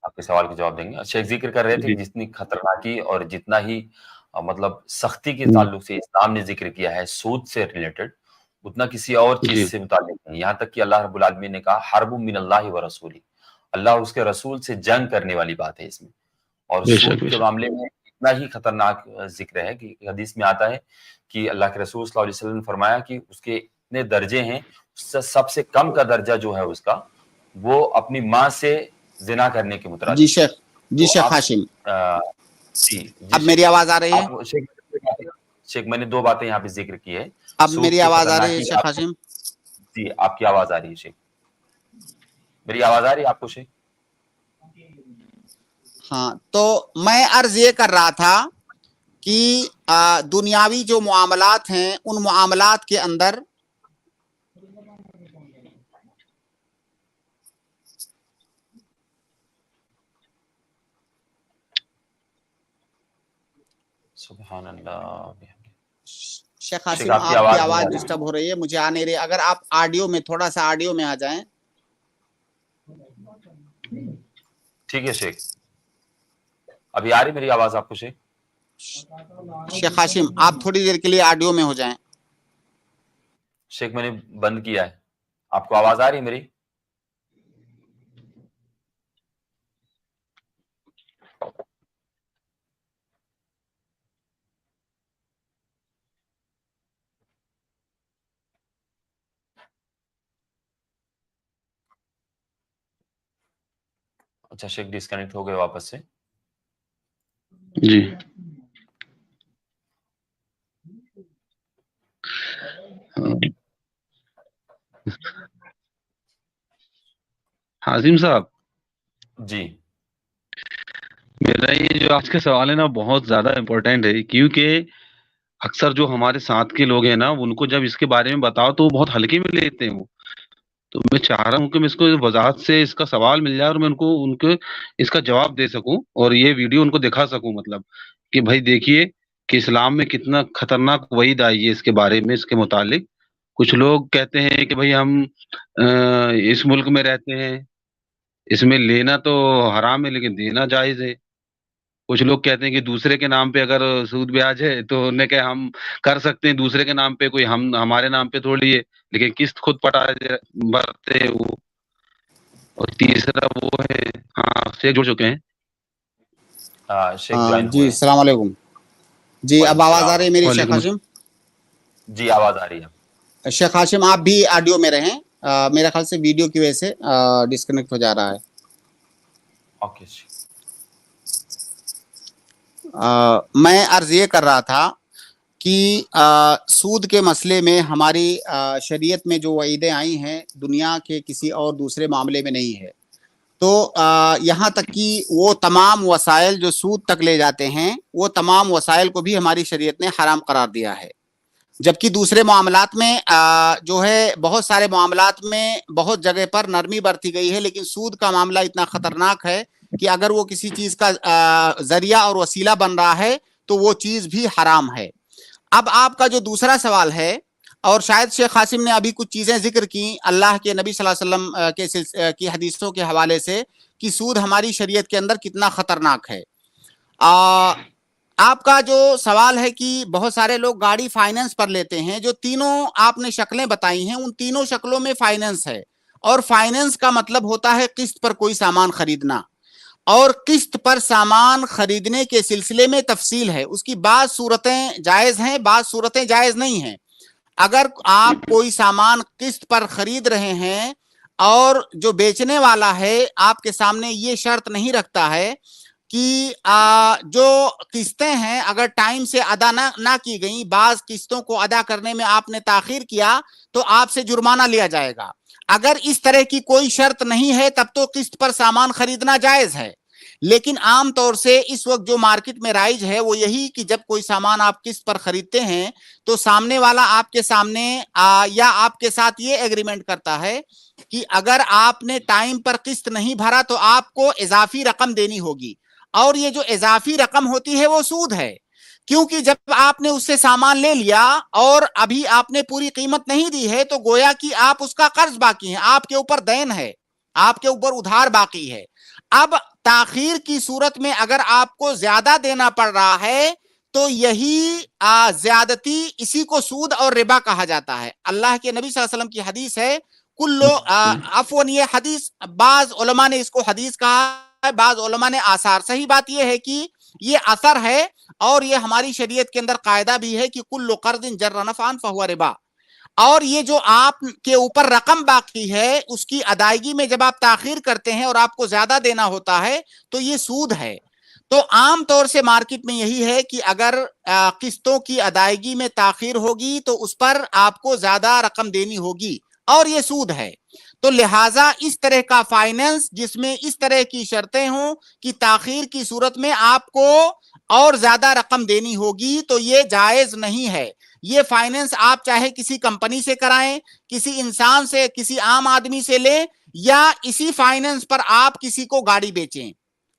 [SPEAKER 2] आपके सवाल के जवाब देंगे। शेख जिक्र कर रहे थे कि
[SPEAKER 4] जी
[SPEAKER 2] जितनी खतरनाकी और जितना ही मतलब सख्ती के
[SPEAKER 4] जी
[SPEAKER 2] ताल्लुक से इस्लाम ने जिक्र किया है सूद से रिलेटेड, उतना किसी और चीज
[SPEAKER 4] जी
[SPEAKER 2] से मुताल्लिक नहीं। यहाँ तक कि अल्लाह रब्बुल आलमीन ने कहा हर्बुम मिनल्लाहि व रसूली, अल्लाह उसके रसूल से जंग करने वाली बात है इसमें। और
[SPEAKER 4] बेशक
[SPEAKER 2] सूद के
[SPEAKER 4] बेशक।
[SPEAKER 2] मामले में इतना ही खतरनाक जिक्र है कि हदीस में आता है कि अल्लाह के रसूल सल्लल्लाहु अलैहि वसल्लम ने फरमाया कि उसके इतने दर्जे हैं, उससे सबसे कम का दर्जा जो है उसका, वो अपनी माँ से जिना करने के
[SPEAKER 3] जी
[SPEAKER 2] मुतरादिफ है।
[SPEAKER 3] शेख, जी
[SPEAKER 2] तो
[SPEAKER 3] शेख
[SPEAKER 2] आप
[SPEAKER 3] हाशिम,
[SPEAKER 2] जी जी
[SPEAKER 3] अब
[SPEAKER 2] शेख,
[SPEAKER 3] मेरी आवाज आ रही है?
[SPEAKER 2] आप शेख शेख मैंने 2 बातें यहाँ पे जिक्र की है।
[SPEAKER 3] अब
[SPEAKER 2] सूद
[SPEAKER 3] मेरी
[SPEAKER 2] की
[SPEAKER 3] आवाज आ रही है
[SPEAKER 2] खतरनाकी
[SPEAKER 3] शेख
[SPEAKER 2] आप
[SPEAKER 3] हाशिम?
[SPEAKER 2] जी आपकी आवाज आ रही है शेख। मेरी आवाज आ रही है आपको शेख?
[SPEAKER 3] हाँ, तो मैं अर्ज ये कर रहा था कि दुनियावी जो मुआमलात हैं, उन मुआमलात के अंदर
[SPEAKER 2] सुभान अल्लाह।
[SPEAKER 3] शेख हाशिम,
[SPEAKER 2] शेख, आपकी
[SPEAKER 3] आपकी
[SPEAKER 2] आवाज नहीं आ
[SPEAKER 3] आवाज
[SPEAKER 2] रही।
[SPEAKER 3] डिस्टर्ब हो रही है, मुझे आ नहीं रही। अगर आप ऑडियो में, थोड़ा सा ऑडियो में आ जाएं।
[SPEAKER 2] ठीक है शेख, अभी आ रही मेरी आवाज आपको शेख?
[SPEAKER 3] शेख हाशिम, आप थोड़ी देर के लिए ऑडियो में हो जाएं।
[SPEAKER 2] शेख मैंने बंद किया है, आपको आवाज आ रही है मेरी? अच्छा शेख डिस्कनेक्ट हो गए वापस से।
[SPEAKER 4] जी। हाजिम साहब
[SPEAKER 2] जी
[SPEAKER 4] मेरा ये जो आज का सवाल है ना बहुत ज्यादा इम्पोर्टेंट है, क्योंकि अक्सर जो हमारे साथ के लोग हैं ना उनको जब इसके बारे में बताओ तो वो बहुत हल्के में लेते हैं वो। तो मैं चाह रहा हूँ कि मैं इसको वजाहत से इसका सवाल मिल जाए और मैं उनको उनको इसका जवाब दे सकूं और ये वीडियो उनको दिखा सकूं, मतलब कि भाई देखिए कि इस्लाम में कितना खतरनाक वहीद आई है इसके बारे में, इसके मुतालिक। कुछ लोग कहते हैं कि भाई हम इस मुल्क में रहते हैं, इसमें लेना तो हराम है लेकिन देना जायज है। कुछ लोग कहते हैं कि दूसरे के नाम पे अगर सूद ब्याज है तो उन्हें क्या हम कर सकते हैं दूसरे के नाम पे, कोई हम हमारे नाम पे थोड़ी है, लेकिन किस्त खुद भरते हैं वो। और तीसरा वो है, हाँ शेख जुड़ चुके हैं।
[SPEAKER 2] शेख ज्वाइन
[SPEAKER 3] जी,
[SPEAKER 2] हुए।
[SPEAKER 3] अस्सलाम वालेकुम। जी, अब आवाज आ रही है मेरी शेख
[SPEAKER 4] वालेकुम
[SPEAKER 3] हाशिम?
[SPEAKER 2] जी आवाज आ रही है।
[SPEAKER 3] शेख हाशिम, आप भी ऑडियो में रहें। मेरा ख्याल से वीडियो की वजह से डिस्कनेक्ट हो जा रहा है।
[SPEAKER 2] ओके
[SPEAKER 3] मैं अर्ज ये कर रहा था कि सूद के मसले में हमारी शरीयत में जो वईदें आई हैं दुनिया के किसी और दूसरे मामले में नहीं है। तो यहाँ तक कि वो तमाम वसाइल जो सूद तक ले जाते हैं वो तमाम वसाइल को भी हमारी शरीयत ने हराम करार दिया है। जबकि दूसरे मामलात में जो है बहुत सारे मामलात में बहुत जगह पर नरमी बरती गई है, लेकिन सूद का मामला इतना खतरनाक है कि अगर वो किसी चीज का जरिया और वसीला बन रहा है तो वो चीज भी हराम है। अब आपका जो दूसरा सवाल है, और शायद शेख हाशिम ने अभी कुछ चीजें जिक्र की अल्लाह के नबी सल्लल्लाहु अलैहि वसल्लम की हदीसों के हवाले से कि सूद हमारी शरीयत के अंदर कितना खतरनाक है। आपका जो सवाल है कि बहुत सारे लोग गाड़ी फाइनेंस पर लेते हैं, जो तीनों आपने शक्लें बताई हैं उन तीनों शक्लों में फाइनेंस है, और फाइनेंस का मतलब होता है किस्त पर कोई सामान खरीदना, और किस्त पर सामान खरीदने के सिलसिले में तफसील है। उसकी बाद सूरतें जायज हैं, बाद सूरतें जायज नहीं हैं। अगर आप कोई सामान किस्त पर खरीद रहे हैं और जो बेचने वाला है आपके सामने ये शर्त नहीं रखता है कि जो किस्तें हैं अगर टाइम से अदा ना की गई, बाज किस्तों को अदा करने में आपने ताखीर किया तो आपसे जुर्माना लिया जाएगा। अगर इस तरह की कोई शर्त नहीं है तब तो किस्त पर सामान खरीदना जायज है। लेकिन आम तौर से इस वक्त जो मार्केट में राइज है वो यही कि जब कोई सामान आप किस्त पर खरीदते हैं तो सामने वाला आपके सामने या आपके साथ ये एग्रीमेंट करता है कि अगर आपने टाइम पर किस्त नहीं भरा तो आपको इजाफी रकम देनी होगी, और ये जो इजाफी रकम होती है वो सूद है। क्योंकि जब आपने उससे सामान ले लिया और अभी आपने पूरी कीमत नहीं दी है तो गोया कि आप उसका कर्ज बाकी है, आपके ऊपर दैन है, आपके ऊपर उधार बाकी है। अब ताखीर की सूरत में अगर आपको ज्यादा देना पड़ रहा है तो यही ज्यादती, इसी को सूद और रिबा कहा जाता है। अल्लाह के नबी सल्लल्लाहु अलैहि वसल्लम की हदीस है, कुल्लो अफवन, ये हदीस बाज उलमा ने इसको हदीस कहा है, बाज उलमा ने आसार। सही बात यह है कि ये असर है और ये हमारी शरीयत के अंदर कायदा भी है कि कुल्लु कर्दिन जर्रा नफान फहुवा रिबा। और ये जो आप के ऊपर रकम बाकी है उसकी अदायगी में जब आप ताखीर करते हैं और आपको ज्यादा देना होता है तो ये सूद है। तो आम तौर से मार्केट में यही है कि अगर किस्तों की अदायगी में ताखीर होगी तो उस पर आपको ज्यादा रकम देनी होगी और ये सूद है। तो लिहाजा इस तरह का फाइनेंस जिसमें इस तरह की शर्तें हों कि ताखीर की सूरत में आपको और ज्यादा रकम देनी होगी तो ये जायज नहीं है। ये फाइनेंस आप चाहे किसी कंपनी से कराएं, किसी इंसान से, किसी आम आदमी से लें, या इसी फाइनेंस पर आप किसी को गाड़ी बेचें,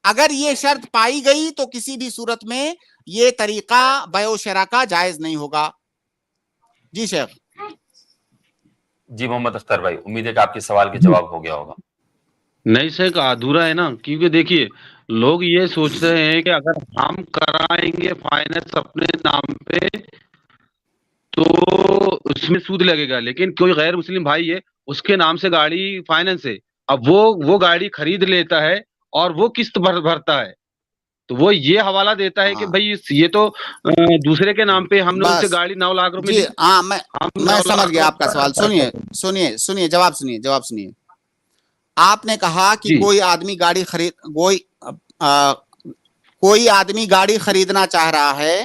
[SPEAKER 3] اگر یہ شرط پائی گئی تو کسی بھی صورت میں یہ طریقہ بیع و شراء کا جائز نہیں ہوگا. جی شیخ.
[SPEAKER 2] جی محمد اختر بھائی، امید ہے کہ آپ کے سوال کے جواب ہو گیا ہوگا.
[SPEAKER 4] نہیں سر ادھورا ہے نا، کیونکہ دیکھیے لوگ یہ سوچ رہے ہیں کہ اگر ہم کرائیں گے فائننس اپنے نام پہ تو اس میں سود لگے گا، لیکن کوئی غیر مسلم بھائی ہے اس کے نام سے گاڑی فائننس ہے، اب وہ گاڑی خرید لیتا ہے اور وہ قسط بھرتا ہے، تو وہ یہ حوالہ دیتا ہے کہ بھائی یہ تو دوسرے کے نام پہ ہم نے ان سے
[SPEAKER 3] بس
[SPEAKER 4] گاڑی 9 لاکھ روپے
[SPEAKER 3] جی
[SPEAKER 4] لی.
[SPEAKER 3] ہاں
[SPEAKER 4] ہم
[SPEAKER 3] میں
[SPEAKER 4] 9
[SPEAKER 3] سمجھ
[SPEAKER 4] لاکھ
[SPEAKER 3] گیا آپ کا
[SPEAKER 4] روپے
[SPEAKER 3] سوال. سنیے جواب سنیے. آپ نے کہا کہ
[SPEAKER 4] جی
[SPEAKER 3] کوئی آدمی گاڑی خریدنا چاہ رہا ہے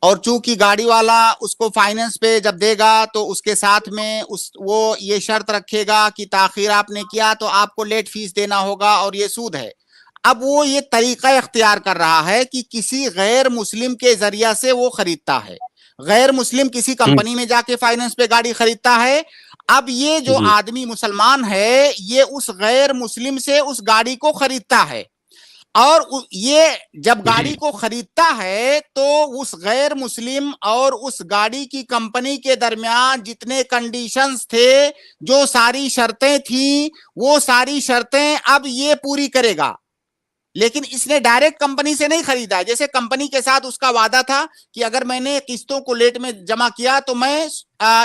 [SPEAKER 3] اور چونکہ گاڑی والا اس کو فائننس پہ جب دے گا تو اس کے ساتھ میں وہ یہ شرط رکھے گا کہ تاخیر آپ نے کیا تو آپ کو لیٹ فیس دینا ہوگا اور یہ سود ہے. اب وہ یہ طریقہ اختیار کر رہا ہے کہ کسی غیر مسلم کے ذریعہ سے وہ خریدتا ہے. غیر مسلم کسی کمپنی میں جا کے فائننس پہ گاڑی خریدتا ہے. اب یہ جو آدمی مسلمان ہے یہ اس غیر مسلم سے اس گاڑی کو خریدتا ہے اور یہ جب گاڑی کو خریدتا ہے تو اس غیر مسلم اور اس گاڑی کی کمپنی کے درمیان جتنے کنڈیشنز تھے، جو ساری شرطیں تھیں، وہ ساری شرطیں اب یہ پوری کرے گا. لیکن اس نے ڈائریکٹ کمپنی سے نہیں خریدا. جیسے کمپنی کے ساتھ اس کا وعدہ تھا کہ اگر میں نے قسطوں کو لیٹ میں جمع کیا تو میں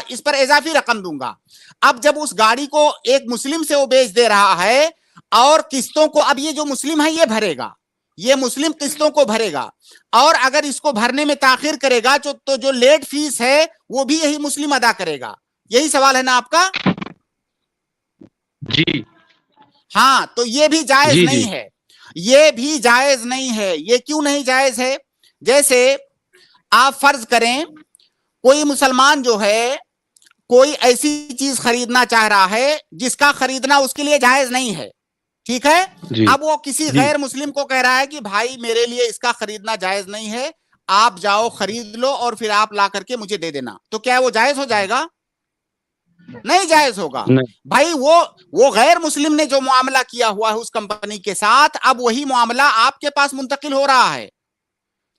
[SPEAKER 3] اس پر اضافی رقم دوں گا. اب جب اس گاڑی کو ایک مسلم سے وہ بیچ دے رہا ہے اور قسطوں کو اب یہ جو مسلم ہے یہ بھرے گا، یہ مسلم قسطوں کو بھرے گا، اور اگر اس کو بھرنے میں تاخیر کرے گا تو جو لیٹ فیس ہے وہ بھی یہی مسلم ادا کرے گا. یہی سوال ہے نا آپ کا؟
[SPEAKER 4] جی
[SPEAKER 3] ہاں، تو یہ بھی جائز
[SPEAKER 4] جی
[SPEAKER 3] نہیں ہے. یہ بھی جائز نہیں ہے. یہ کیوں نہیں جائز ہے؟ جیسے آپ فرض کریں کوئی مسلمان جو ہے کوئی ایسی چیز خریدنا چاہ رہا ہے جس کا خریدنا اس کے لیے جائز نہیں ہے، ٹھیک ہے؟ اب وہ کسی غیر مسلم کو کہہ رہا ہے کہ بھائی میرے لیے اس کا خریدنا جائز نہیں ہے، آپ جاؤ خرید لو اور پھر آپ لا کر کے مجھے دے دینا. تو کیا وہ جائز ہو جائے گا؟ نہیں جائز ہوگا. بھائی وہ غیر مسلم نے جو معاملہ کیا ہوا ہے اس کمپنی کے ساتھ، اب وہی معاملہ آپ کے پاس منتقل ہو رہا ہے.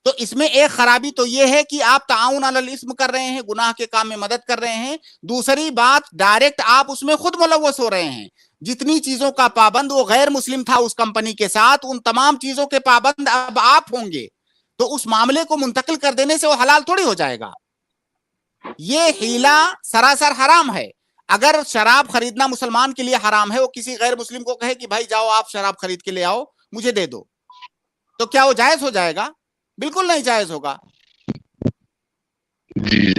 [SPEAKER 3] تو اس میں ایک خرابی تو یہ ہے کہ آپ تعاون علی الاسم کر رہے ہیں، گناہ کے کام میں مدد کر رہے ہیں. دوسری بات، ڈائریکٹ آپ اس میں خود ملوث ہو رہے ہیں. جتنی چیزوں کا پابند وہ غیر مسلم تھا اس کمپنی کے ساتھ، ان تمام چیزوں کے پابند اب آپ ہوں گے. تو اس معاملے کو منتقل کر دینے سے وہ حلال تھوڑی ہو جائے گا. یہ حیلہ سراسر حرام ہے. اگر شراب خریدنا مسلمان کے لیے حرام ہے، وہ کسی غیر مسلم کو کہے کہ بھائی جاؤ آپ شراب خرید کے لے آؤ مجھے دے دو، تو کیا وہ جائز ہو جائے گا؟ بالکل نہیں جائز ہوگا.
[SPEAKER 2] جی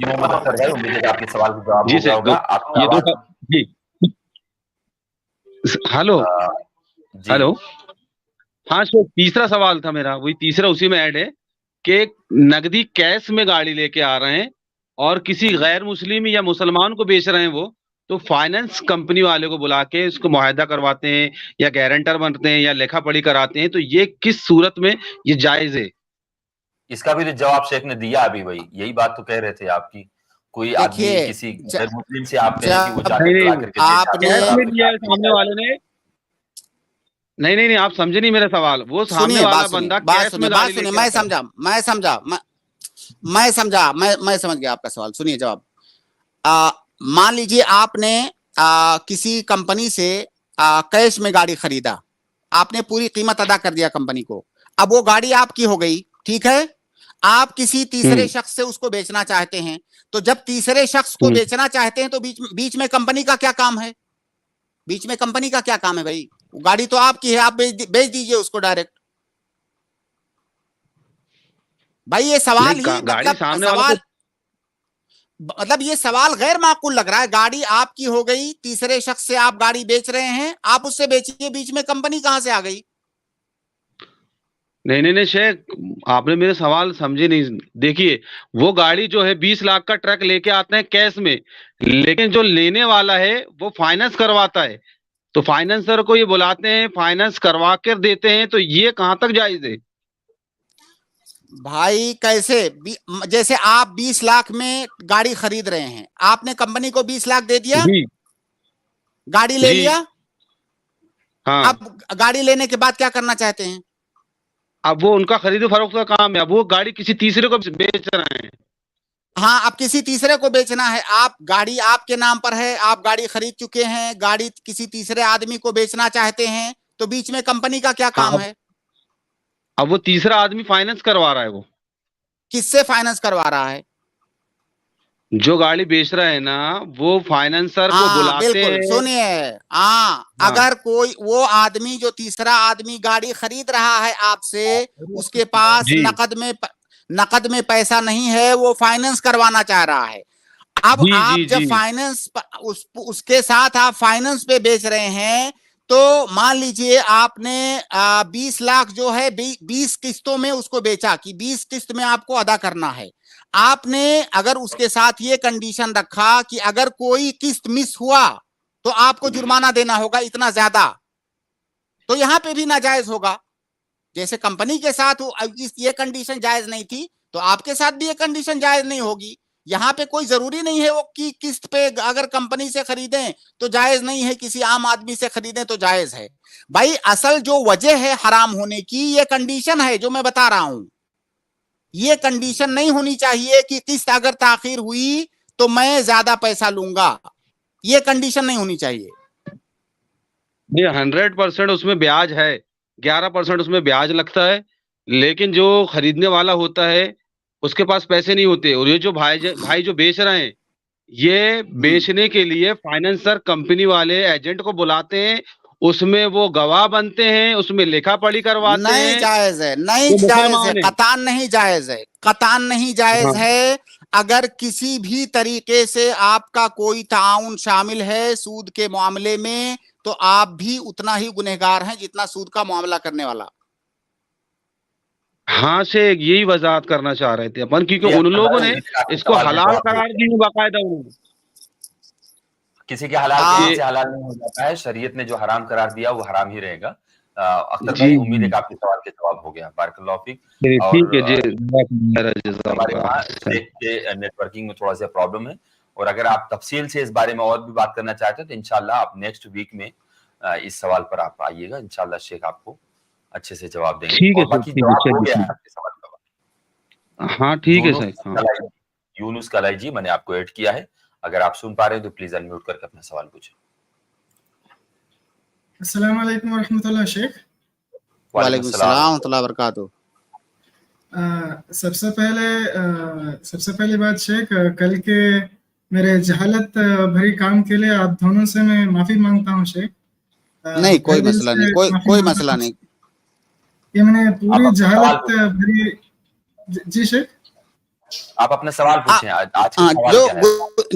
[SPEAKER 2] محمد اختر بھائی، امید ہے کہ آپ کے سوال کا جواب ہو گیا ہوگا. آپ کی آواز
[SPEAKER 4] جی ہلو ہلو. ہاں سر، تیسرا سوال تھا میرا، وہی تیسرا اسی میں ایڈ ہے کہ نقدی کیش میں گاڑی لے کے آ رہے ہیں اور کسی غیر مسلم یا مسلمان کو بیچ رہے ہیں، وہ تو فائننس کمپنی والے کو بلا کے اس کو معاہدہ کرواتے ہیں یا گارنٹر بنتے ہیں یا لکھا پڑھی کراتے ہیں، تو یہ کس صورت میں یہ جائز ہے؟
[SPEAKER 2] اس کا بھی جواب شیخ نے دیا ابھی. بھائی یہی بات تو کہہ رہے تھے آپ کی، کوئی آدمی کسی غیر مسلم سے آپ کہیں کہ وہ جا کے لا کر کے
[SPEAKER 4] سامنے والے نے نہیں آپ سمجھے نہیں میرا سوال. وہ سامنے والا بندہ کیش میں گاڑی لے کے
[SPEAKER 3] میں سمجھ گیا آپ کا سوال. سنیے جواب. مان لیجئے آپ نے کسی کمپنی سے کیش میں گاڑی خریدا، آپ نے پوری قیمت ادا کر دیا کمپنی کو. اب وہ گاڑی آپ کی ہو گئی، ٹھیک ہے؟ آپ کسی تیسرے شخص سے اس کو بیچنا چاہتے ہیں، تو جب تیسرے شخص کو بیچنا چاہتے ہیں تو بیچ میں کمپنی کا کیا کام ہے؟ بیچ میں کمپنی کا کیا کام ہے بھائی؟ گاڑی تو آپ کی ہے، آپ بیچ دیجئے اس کو ڈائریکٹ. بھائی یہ سوال ہی مطلب یہ سوال غیر معقول لگ رہا ہے. گاڑی آپ کی ہو گئی، تیسرے شخص سے آپ گاڑی بیچ رہے ہیں، آپ اس سے بیچیے، بیچ میں کمپنی کہاں سے آ گئی؟
[SPEAKER 4] نہیں شیخ، آپ نے میرے سوال سمجھے نہیں. دیکھیے وہ گاڑی جو ہے 20 لاکھ کا ٹرک لے کے آتے ہیں کیش میں، لیکن جو لینے والا ہے وہ فائننس کرواتا ہے، تو فائننسر کو یہ بلاتے ہیں، فائننس کروا کر دیتے ہیں، تو یہ کہاں تک جائز ہے؟
[SPEAKER 3] بھائی کیسے؟ جیسے آپ 20 لاکھ میں گاڑی خرید رہے ہیں، آپ نے کمپنی کو 20 لاکھ دے دیا، گاڑی لے لیا،
[SPEAKER 4] हाँ,
[SPEAKER 3] अब गाड़ी लेने के बाद क्या करना चाहते हैं?
[SPEAKER 4] अब वो उनका खरीदो फरोख्त का काम है, अब वो गाड़ी किसी तीसरे को बेच रहे हैं।
[SPEAKER 3] हाँ, अब किसी तीसरे को बेचना है। आप गाड़ी आपके नाम पर है, आप गाड़ी खरीद चुके हैं, गाड़ी किसी तीसरे आदमी को बेचना चाहते हैं, तो बीच में कंपनी का क्या काम है?
[SPEAKER 4] अब वो तीसरा आदमी फाइनेंस करवा रहा है। वो
[SPEAKER 3] किससे फाइनेंस करवा रहा है?
[SPEAKER 4] जो गाड़ी बेच रहा है ना, वो फाइनेंसर को बुलाते
[SPEAKER 3] बिल्कुल
[SPEAKER 4] हैं।
[SPEAKER 3] सुनिए, अगर कोई वो आदमी जो तीसरा आदमी गाड़ी खरीद रहा है आपसे, उसके पास
[SPEAKER 4] जी।
[SPEAKER 3] नकद में पैसा नहीं है, वो फाइनेंस करवाना चाह रहा है। अब
[SPEAKER 4] जी,
[SPEAKER 3] आप
[SPEAKER 4] जी,
[SPEAKER 3] जब
[SPEAKER 4] जी।
[SPEAKER 3] फाइनेंस उसके साथ आप फाइनेंस पे बेच रहे हैं, तो मान लीजिए आपने 20 लाख जो है 20 किस्तों में उसको बेचा कि 20 किस्त में आपको अदा करना है। आपने अगर उसके साथ ये कंडीशन रखा कि अगर कोई किस्त मिस हुआ तो आपको जुर्माना देना होगा इतना ज्यादा, तो यहां पे भी नाजायज होगा। जैसे कंपनी के साथ ये कंडीशन जायज नहीं थी, तो आपके साथ भी ये कंडीशन जायज नहीं होगी। यहां पे कोई जरूरी नहीं है वो कि किस्त पे अगर कंपनी से खरीदें तो जायज नहीं है, किसी आम आदमी से खरीदें तो जायज है। भाई असल जो वजह है हराम होने की, ये कंडीशन है जो मैं बता रहा हूं। ये कंडीशन नहीं होनी चाहिए कि किस्त अगर ताखिर हुई तो मैं ज्यादा पैसा लूंगा, ये कंडीशन नहीं होनी चाहिए।
[SPEAKER 4] 100% उसमें ब्याज है, 11% उसमें ब्याज लगता है, लेकिन जो खरीदने वाला होता है उसके पास पैसे नहीं होते। और ये जो भाई जो बेच रहे हैं, ये बेचने के लिए फाइनेंसर कंपनी वाले एजेंट को बुलाते हैं, उसमें वो गवाह बनते हैं, उसमें लेखा पढ़ी करवाते
[SPEAKER 3] नहीं
[SPEAKER 4] हैं।
[SPEAKER 3] जायज है, नहीं
[SPEAKER 4] वो
[SPEAKER 3] जायज है,
[SPEAKER 4] मुसलमान है।
[SPEAKER 3] कतान नहीं जायज है, कतान नहीं जायज
[SPEAKER 4] हाँ।
[SPEAKER 3] है। अगर किसी भी तरीके से आपका कोई ताउन शामिल है सूद के मामले में, तो आप भी उतना ही गुनहगार हैं जितना सूद का मामला करने वाला।
[SPEAKER 4] हाँ शेख, यही वजाहत करना चाह रहे थे अपन, क्योंकि
[SPEAKER 2] ये
[SPEAKER 4] उन लोगों ने
[SPEAKER 2] आपके
[SPEAKER 4] इसको
[SPEAKER 2] सवाल का
[SPEAKER 4] हलाल
[SPEAKER 2] जवाब
[SPEAKER 4] करार
[SPEAKER 2] देते हैं।
[SPEAKER 4] दी बाकायदा उन्होंने।
[SPEAKER 2] किसी के हलाल
[SPEAKER 3] हाँ।
[SPEAKER 2] कहने से हलाल नहीं हो जाता है, शरीयत ने जो हराम करार दिया वो हराम ही रहेगा। अख्तर
[SPEAKER 4] जी,
[SPEAKER 2] भाई, उम्मीद है
[SPEAKER 4] जी।
[SPEAKER 2] कि आपके सवाल के जवाब हो गया। बारकल्लाहु फीक।
[SPEAKER 4] ठीक है
[SPEAKER 2] और
[SPEAKER 4] जी,
[SPEAKER 2] हमारे यहाँ शेख के नेटवर्किंग में थोड़ा सा प्रॉब्लम है, और अगर आप तफसील से इस बारे में और भी बात करना चाहते हैं तो इंशाल्लाह आप नेक्स्ट वीक में इस सवाल पर आप आइएगा, इंशाल्लाह शेख आपको अच्छे से जवाब देंगे।
[SPEAKER 4] ठीक है
[SPEAKER 2] और बाकी
[SPEAKER 4] सर, ठीक है,
[SPEAKER 2] जवाब हो
[SPEAKER 4] चलिए,
[SPEAKER 2] गया है
[SPEAKER 4] ठीक
[SPEAKER 2] आपके सवाल का।
[SPEAKER 4] है। हाँ ठीक है सर। हाँ
[SPEAKER 2] यूनुस कलाई जी, मैंने आपको ऐड किया है, अगर आप सुन पा रहे हैं तो प्लीज अनम्यूट करके अपना सवाल पूछें।
[SPEAKER 6] अस्सलाम वालेकुम वरहमतुल्लाह शेख।
[SPEAKER 3] वालेकुम सलाम व रहमतुल्लाहि व बरकातुहू।
[SPEAKER 6] सबसे पहली बात शेख, कल के मेरे जहालत भरी काम के लिए आप दोनों से मैं माफी मांगता हूँ शेख।
[SPEAKER 3] नहीं कोई मसला नहीं, कोई मसला नहीं।
[SPEAKER 6] ये मैंने पूरी जहालत भरी। जी शेख,
[SPEAKER 2] आप अपना सवाल पूछें। आज का सवाल क्या है?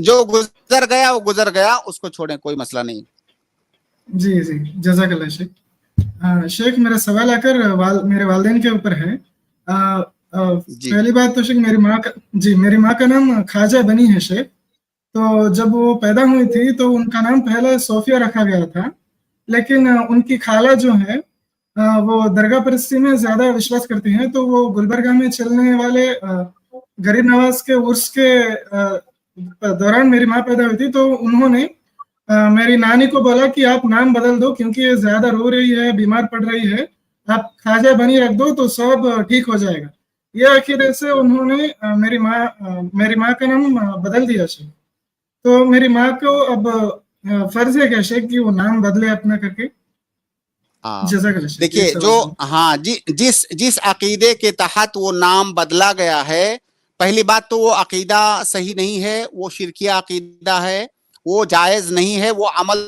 [SPEAKER 3] जो गुजर गया वो गुजर गया, उसको छोड़ें, कोई मसला नहीं।
[SPEAKER 6] जी जी, जज़ाकल्लाह शेख। शेख मेरा सवाल आकर मेरे वालिदैन के ऊपर है। पहली बात तो शेख, मेरी माँ का नाम ख्वाजा बनी है शेख। तो जब वो पैदा हुई थी तो उनका नाम पहले सोफिया रखा गया था, लेकिन उनकी खाला जो है वो दरगाह परस्ती में ज्यादा विश्वास करती हैं, तो वो गुलबर्गा में चलने वाले गरीब नवाज के उर्स के दौरान मेरी माँ पैदा हुई थी, तो उन्होंने मेरी नानी को बोला कि आप नाम बदल दो क्योंकि ये ज्यादा रो रही है, बीमार पड़ रही है, आप ख्वाजा बनी रख दो तो सब ठीक हो जाएगा। ये अकीदे से उन्होंने मेरी माँ का नाम बदल दिया शेख। तो मेरी माँ को अब फर्ज है क्या शेख कि वो नाम बदले अपना करके?
[SPEAKER 3] देखिए जो जिस अकीदे के तहत वो नाम बदला गया है, पहली बात तो वो अकीदा सही नहीं है, वो शिरकिया अकीदा है, वो जायज नहीं है, वो अमल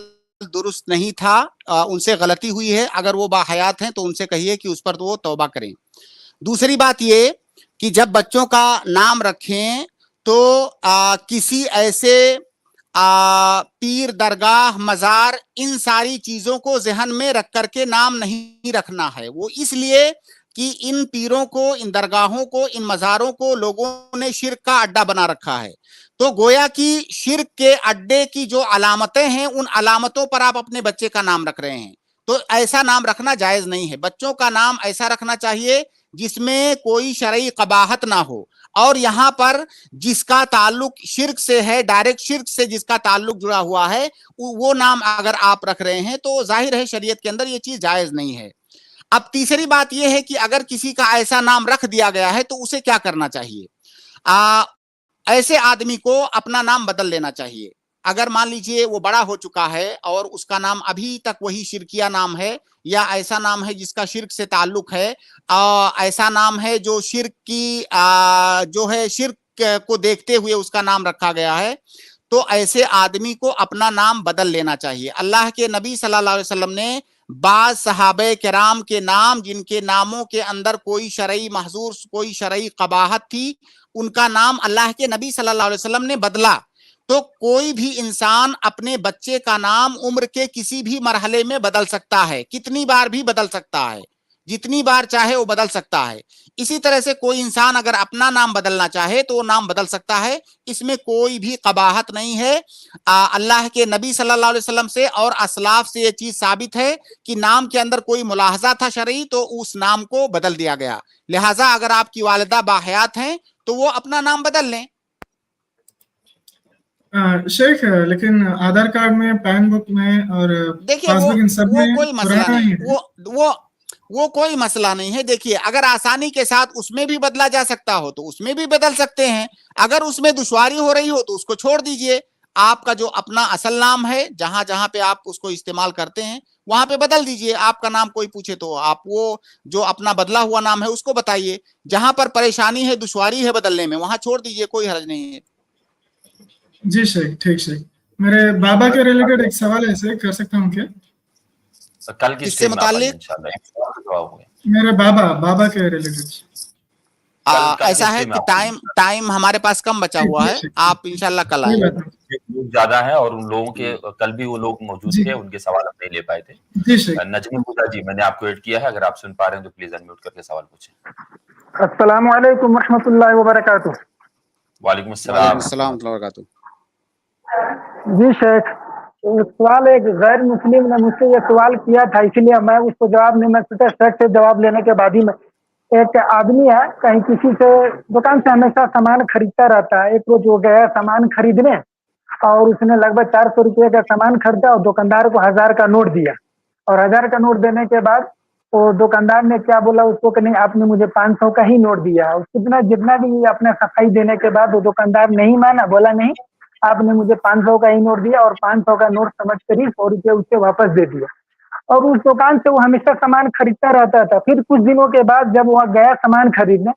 [SPEAKER 3] दुरुस्त नहीं था, उनसे गलती हुई है। अगर वो बाहयात हैं तो उनसे कहिए कि उस पर तो वो तौबा करें। दूसरी बात ये कि जब बच्चों का नाम रखें तो किसी ऐसे पीर, दरगाह, मजार, इन सारी चीजों को जहन में रख करके नाम नहीं रखना है। वो इसलिए कि इन पीरों को, इन दरगाहों को, इन मजारों को लोगों ने शिर्क का अड्डा बना रखा है। तो गोया कि शिर्क के अड्डे की जो अलामतें हैं, उन अलामतों पर आप अपने बच्चे का नाम रख रहे हैं, तो ऐसा नाम रखना जायज नहीं है। बच्चों का नाम ऐसा रखना चाहिए जिसमें कोई शरई कबाहत ना हो। और यहाँ पर जिसका ताल्लुक शिर्क से है, डायरेक्ट शिर्क से जिसका ताल्लुक जुड़ा हुआ है, वो नाम अगर आप रख रहे हैं तो जाहिर है शरीयत के अंदर ये चीज जायज नहीं है। अब तीसरी बात यह है कि अगर किसी का ऐसा नाम रख दिया गया है तो उसे क्या करना चाहिए? ऐसे आदमी को अपना नाम बदल लेना चाहिए। अगर मान लीजिए वो बड़ा हो चुका है और उसका नाम अभी तक वही शिरकिया नाम है, या ऐसा नाम है जिसका शिर्क से ताल्लुक है, ऐसा नाम है जो शिर्क की जो है शिर्क को देखते हुए उसका नाम रखा गया है, तो ऐसे आदमी को अपना नाम बदल लेना चाहिए। अल्लाह के नबी सल्लल्लाहु अलैहि वसल्लम ने बाज सहाबे किराम के नाम, जिनके नामों के अंदर कोई शरई महजूर, कोई शरई कबाहत थी, उनका नाम अल्लाह के नबी सल्लल्लाहु अलैहि वसल्लम ने बदला। तो कोई भी इंसान अपने बच्चे का नाम उम्र के किसी भी मरहले में बदल सकता है, कितनी बार भी बदल सकता है, जितनी बार चाहे वो बदल सकता है। इसी तरह से कोई इंसान अगर अपना नाम बदलना चाहे तो वो नाम बदल सकता है, इसमें कोई भी कबाहत नहीं है। अल्लाह के नबी सल्लल्लाहु अलैहि वसल्लम से और असलाफ से ये चीज साबित है कि नाम के अंदर कोई मुलाहजा था शरई, तो उस नाम को बदल दिया गया। लिहाजा अगर आपकी वालिदा बाहयात हैं तो वो अपना नाम बदल लें।
[SPEAKER 6] शेख, लेकिन आधार कार्ड में, पैन बुक में और
[SPEAKER 3] देखिए
[SPEAKER 6] पासबुक इन सब में
[SPEAKER 3] कोई मसला
[SPEAKER 6] पुराना ही
[SPEAKER 3] नहीं,
[SPEAKER 6] है।
[SPEAKER 3] वो कोई मसला नहीं है। देखिए अगर आसानी के साथ उसमें भी बदला जा सकता हो तो उसमें भी बदल सकते हैं, अगर उसमें दुश्वारी हो रही हो तो उसको छोड़ दीजिए। आपका जो अपना असल नाम है, जहां जहां पे आप उसको इस्तेमाल करते हैं वहां पे बदल दीजिए। आपका नाम कोई पूछे तो आप वो जो अपना बदला हुआ नाम है उसको बताइए। जहां पर परेशानी है, दुश्वारी है बदलने में, वहां छोड़ दीजिए, कोई हर्ज नहीं है।
[SPEAKER 6] जी शेख, ठीक शेख। मेरे बाबा के रिलेटेड एक सवाल है शेख, कर सकता हूँ क्या?
[SPEAKER 2] कल
[SPEAKER 3] किससे मुताल्लिक?
[SPEAKER 6] मेरे बाबा के रिलेटेड।
[SPEAKER 3] ऐसा है कि टाइम हमारे पास कम बचा हुआ है, आप इंशाल्लाह कल आए।
[SPEAKER 2] लोग ज्यादा है और उन लोगों के कल भी वो लोग मौजूद थे, उनके सवाल आप नहीं ले पाए थे। नजमी हुदा जी, मैंने आपको ऐड किया है, अगर आप सुन पा रहे हैं तो प्लीज अनम्यूट करके सवाल पूछें।
[SPEAKER 7] अस्सलामु अलैकुम रहमतुल्लाहि व बरकातुहू।
[SPEAKER 2] वालेकुम अस्सलाम
[SPEAKER 3] व बरकातुहू।
[SPEAKER 7] जी शेख, सवाल एक गैर मुस्लिम ने मुझसे ये सवाल किया था, इसलिए मैं उसको जवाब नहीं, मैं सोचा शेख से जवाब लेने के बाद ही मैं। एक आदमी है, कहीं किसी से दुकान से हमेशा सामान खरीदता रहता है। एक रोज वो गया सामान खरीदने और उसने लगभग 400 रुपये का सामान खरीदा और दुकानदार को 1000 का नोट दिया। और 1000 का नोट देने के बाद वो दुकानदार ने क्या बोला उसको कि नहीं, आपने मुझे 500 का ही नोट दिया। और जितना भी अपने सफाई देने के बाद वो दुकानदार नहीं माना, बोला नहीं, आपने मुझे 500 का ही नोट दिया, और 500 का नोट समझ कर ही 100 रुपये उससे वापस दे दिया। और उस दुकान से वो हमेशा सामान खरीदता रहता था। फिर कुछ दिनों के बाद जब वह गया सामान खरीदने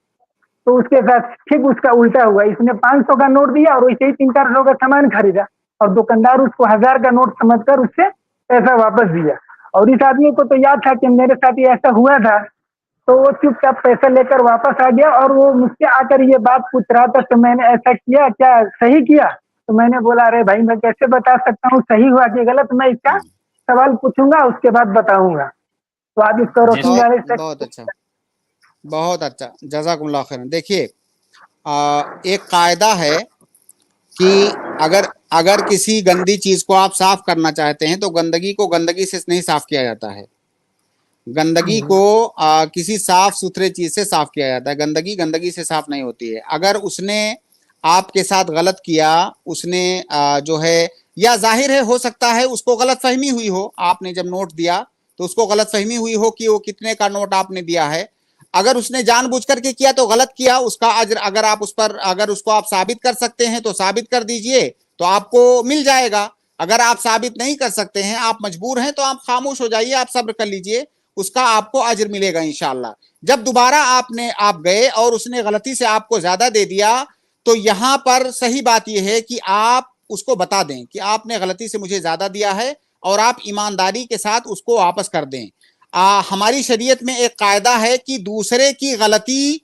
[SPEAKER 7] तो उसके साथ ठीक उसका उल्टा हुआ। इसने 500 का नोट दिया और वैसे ही 300-400 का सामान खरीदा, और दुकानदार उसको 1000 का नोट समझकर उससे पैसा वापस दिया। और इस आदमी को तो याद था कि मेरे साथ ये ऐसा हुआ था, तो वो चुपचाप पैसा लेकर वापस आ गया। और वो मुझसे आकर ये बात पूछ रहा था तो मैंने ऐसा किया, क्या सही किया? तो मैंने बोला अरे भाई मैं कैसे बता सकता हूँ सही हुआ कि गलत, मैं इसका सवाल पूछूंगा उसके बाद बताऊंगा। तो आप इसको रोशनी डाले।
[SPEAKER 3] बहुत अच्छा, जज़ाकुमुल्लाह खैरन। देखिए एक कायदा है कि अगर किसी गंदी चीज को आप साफ करना चाहते हैं तो गंदगी को गंदगी से नहीं साफ किया जाता है, गंदगी को किसी साफ सुथरे चीज से साफ किया जाता है। गंदगी गंदगी से साफ नहीं होती है। अगर उसने आपके साथ गलत किया, उसने जो है, या जाहिर है हो सकता है उसको गलत फहमी हुई हो, आपने जब नोट दिया तो उसको गलत फहमी हुई हो कि वो कितने का नोट आपने दिया है। अगर उसने जानबूझ करके किया तो गलत किया, उसका अज्र अगर आप उस पर, अगर उसको आप साबित कर सकते हैं तो साबित कर दीजिए, तो आपको मिल जाएगा। अगर आप साबित नहीं कर सकते हैं, आप मजबूर हैं, तो आप खामोश हो जाइए, आप सब्र कर लीजिए, उसका आपको अज्र मिलेगा इंशाअल्लाह। जब दोबारा आप गए और उसने गलती से आपको ज्यादा दे दिया, तो यहाँ पर सही बात यह है कि आप उसको बता दें कि आपने गलती से मुझे ज्यादा दिया है, और आप ईमानदारी के साथ उसको वापस कर दें। हमारी शरीयत में एक कायदा है कि दूसरे की गलती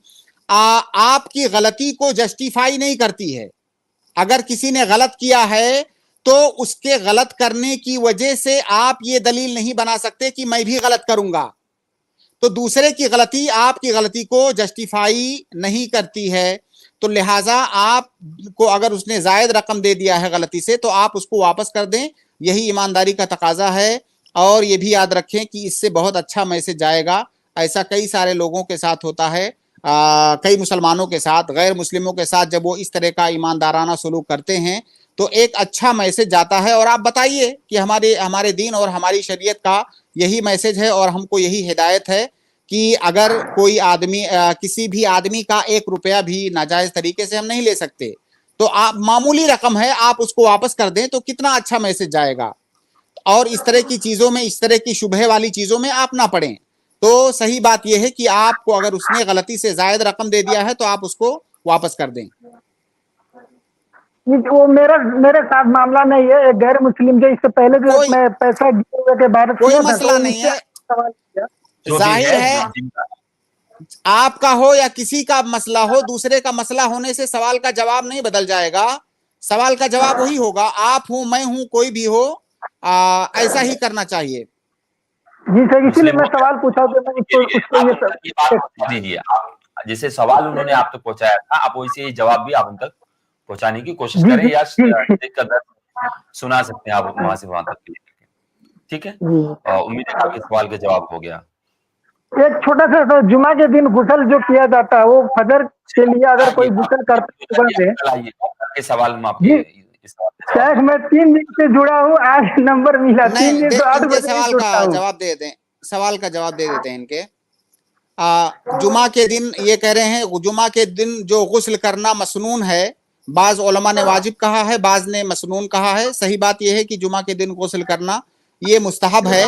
[SPEAKER 3] आपकी गलती को जस्टिफाई नहीं करती है। अगर किसी ने गलत किया है तो उसके गलत करने की वजह से आप ये दलील नहीं बना सकते कि मैं भी गलत करूंगा। तो दूसरे की गलती आपकी गलती को जस्टिफाई नहीं करती है। तो लिहाजा आपको अगर उसने जायद रकम दे दिया है गलती से, तो आप उसको वापस कर दें, यही ईमानदारी का तकाजा है। और ये भी याद रखें कि इससे बहुत अच्छा मैसेज जाएगा। ऐसा कई सारे लोगों के साथ होता है, कई मुसलमानों के साथ, गैर मुस्लिमों के साथ जब वो इस तरह का ईमानदाराना सलूक करते हैं तो एक अच्छा मैसेज जाता है। और आप बताइए कि हमारे दीन और हमारी शरीयत का यही मैसेज है और हमको यही हिदायत है कि अगर कोई आदमी किसी भी आदमी का 1 रुपया भी नाजायज तरीके से हम नहीं ले सकते, तो आप मामूली रकम है आप उसको वापस कर दें तो कितना अच्छा मैसेज जाएगा। और इस तरह की चीजों में, इस तरह की शुबह वाली चीजों में आप ना पड़ें। तो सही बात यह है कि आपको अगर उसने गलती से जायद रकम दे दिया है तो आप उसको वापस कर दें।
[SPEAKER 7] वो मेरे साथ मामला नहीं है। एक गैर मुस्लिम जो इससे पहले जो मैं पैसा दिए हुए के बारे में
[SPEAKER 3] कोई मसला नहीं है,
[SPEAKER 7] सवाल किया।
[SPEAKER 3] जाहिर है आपका हो या किसी का मसला हो, दूसरे का मसला होने से सवाल का जवाब नहीं बदल जाएगा। सवाल का जवाब वही होगा, आप हूं, मैं हूं, कोई भी हो, ऐसा ही करना चाहिए।
[SPEAKER 7] जी सर, इसीलिए मैं सवाल पूछा कि मैं उसको
[SPEAKER 2] ये बात दीजिए। आप जैसे सवाल उन्होंने आप तक पहुंचाया था, आप वैसे ही जवाब भी आप उन तक पहुंचाने की कोशिश करें या सुना सकते हैं आप वहां से वहां तक। ठीक है, उम्मीद है आपके सवाल का जवाब हो गया।
[SPEAKER 7] एक छोटा सा तो जुमा के दिन गुस्ल जो किया जाता है वो फजर के लिए अगर कोई गुस्ल करता है,
[SPEAKER 2] सवाल में आपके
[SPEAKER 7] शेख मैं 3 दिन से जुड़ा हूँ, आज नंबर मिला। 3 दिन से 8 बजे
[SPEAKER 3] सवाल का जवाब दे दें, सवाल का जवाब दे देते हैं इनके। जुमा के दिन ये कह रहे हैं, जुमा के दिन जो गुस्ल करना मसनून है, बाज उलमा ने वाजिब कहा है, बाज ने मसनून कहा है। सही बात यह है कि जुमा के दिन गुस्ल करना ये मुस्तहब है।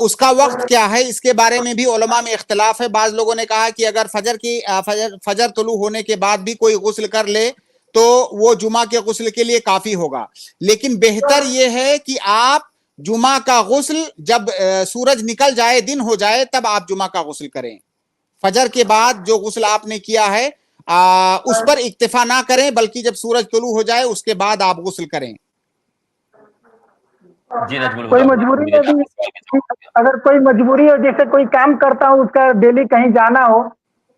[SPEAKER 3] उसका वक्त क्या है इसके बारे में भी उलमा में इख्तिलाफ है। बाज लोगों ने कहा कि अगर फजर तुलू होने के बाद भी कोई गुस्ल कर ले तो वो जुमा के गुस्ल के लिए काफी होगा। लेकिन बेहतर ये है कि आप जुमा का गुस्ल जब सूरज निकल जाए, दिन हो जाए, तब आप जुमा का गुस्ल करें। फजर के बाद जो गुस्ल आपने किया है उस पर इक्तिफा ना करें, बल्कि जब सूरज तुलू हो जाए उसके बाद आप गुस्ल करें।
[SPEAKER 7] कोई मजबूरी है, अगर कोई मजबूरी हो, जैसे कोई काम करता हूँ उसका डेली कहीं जाना हो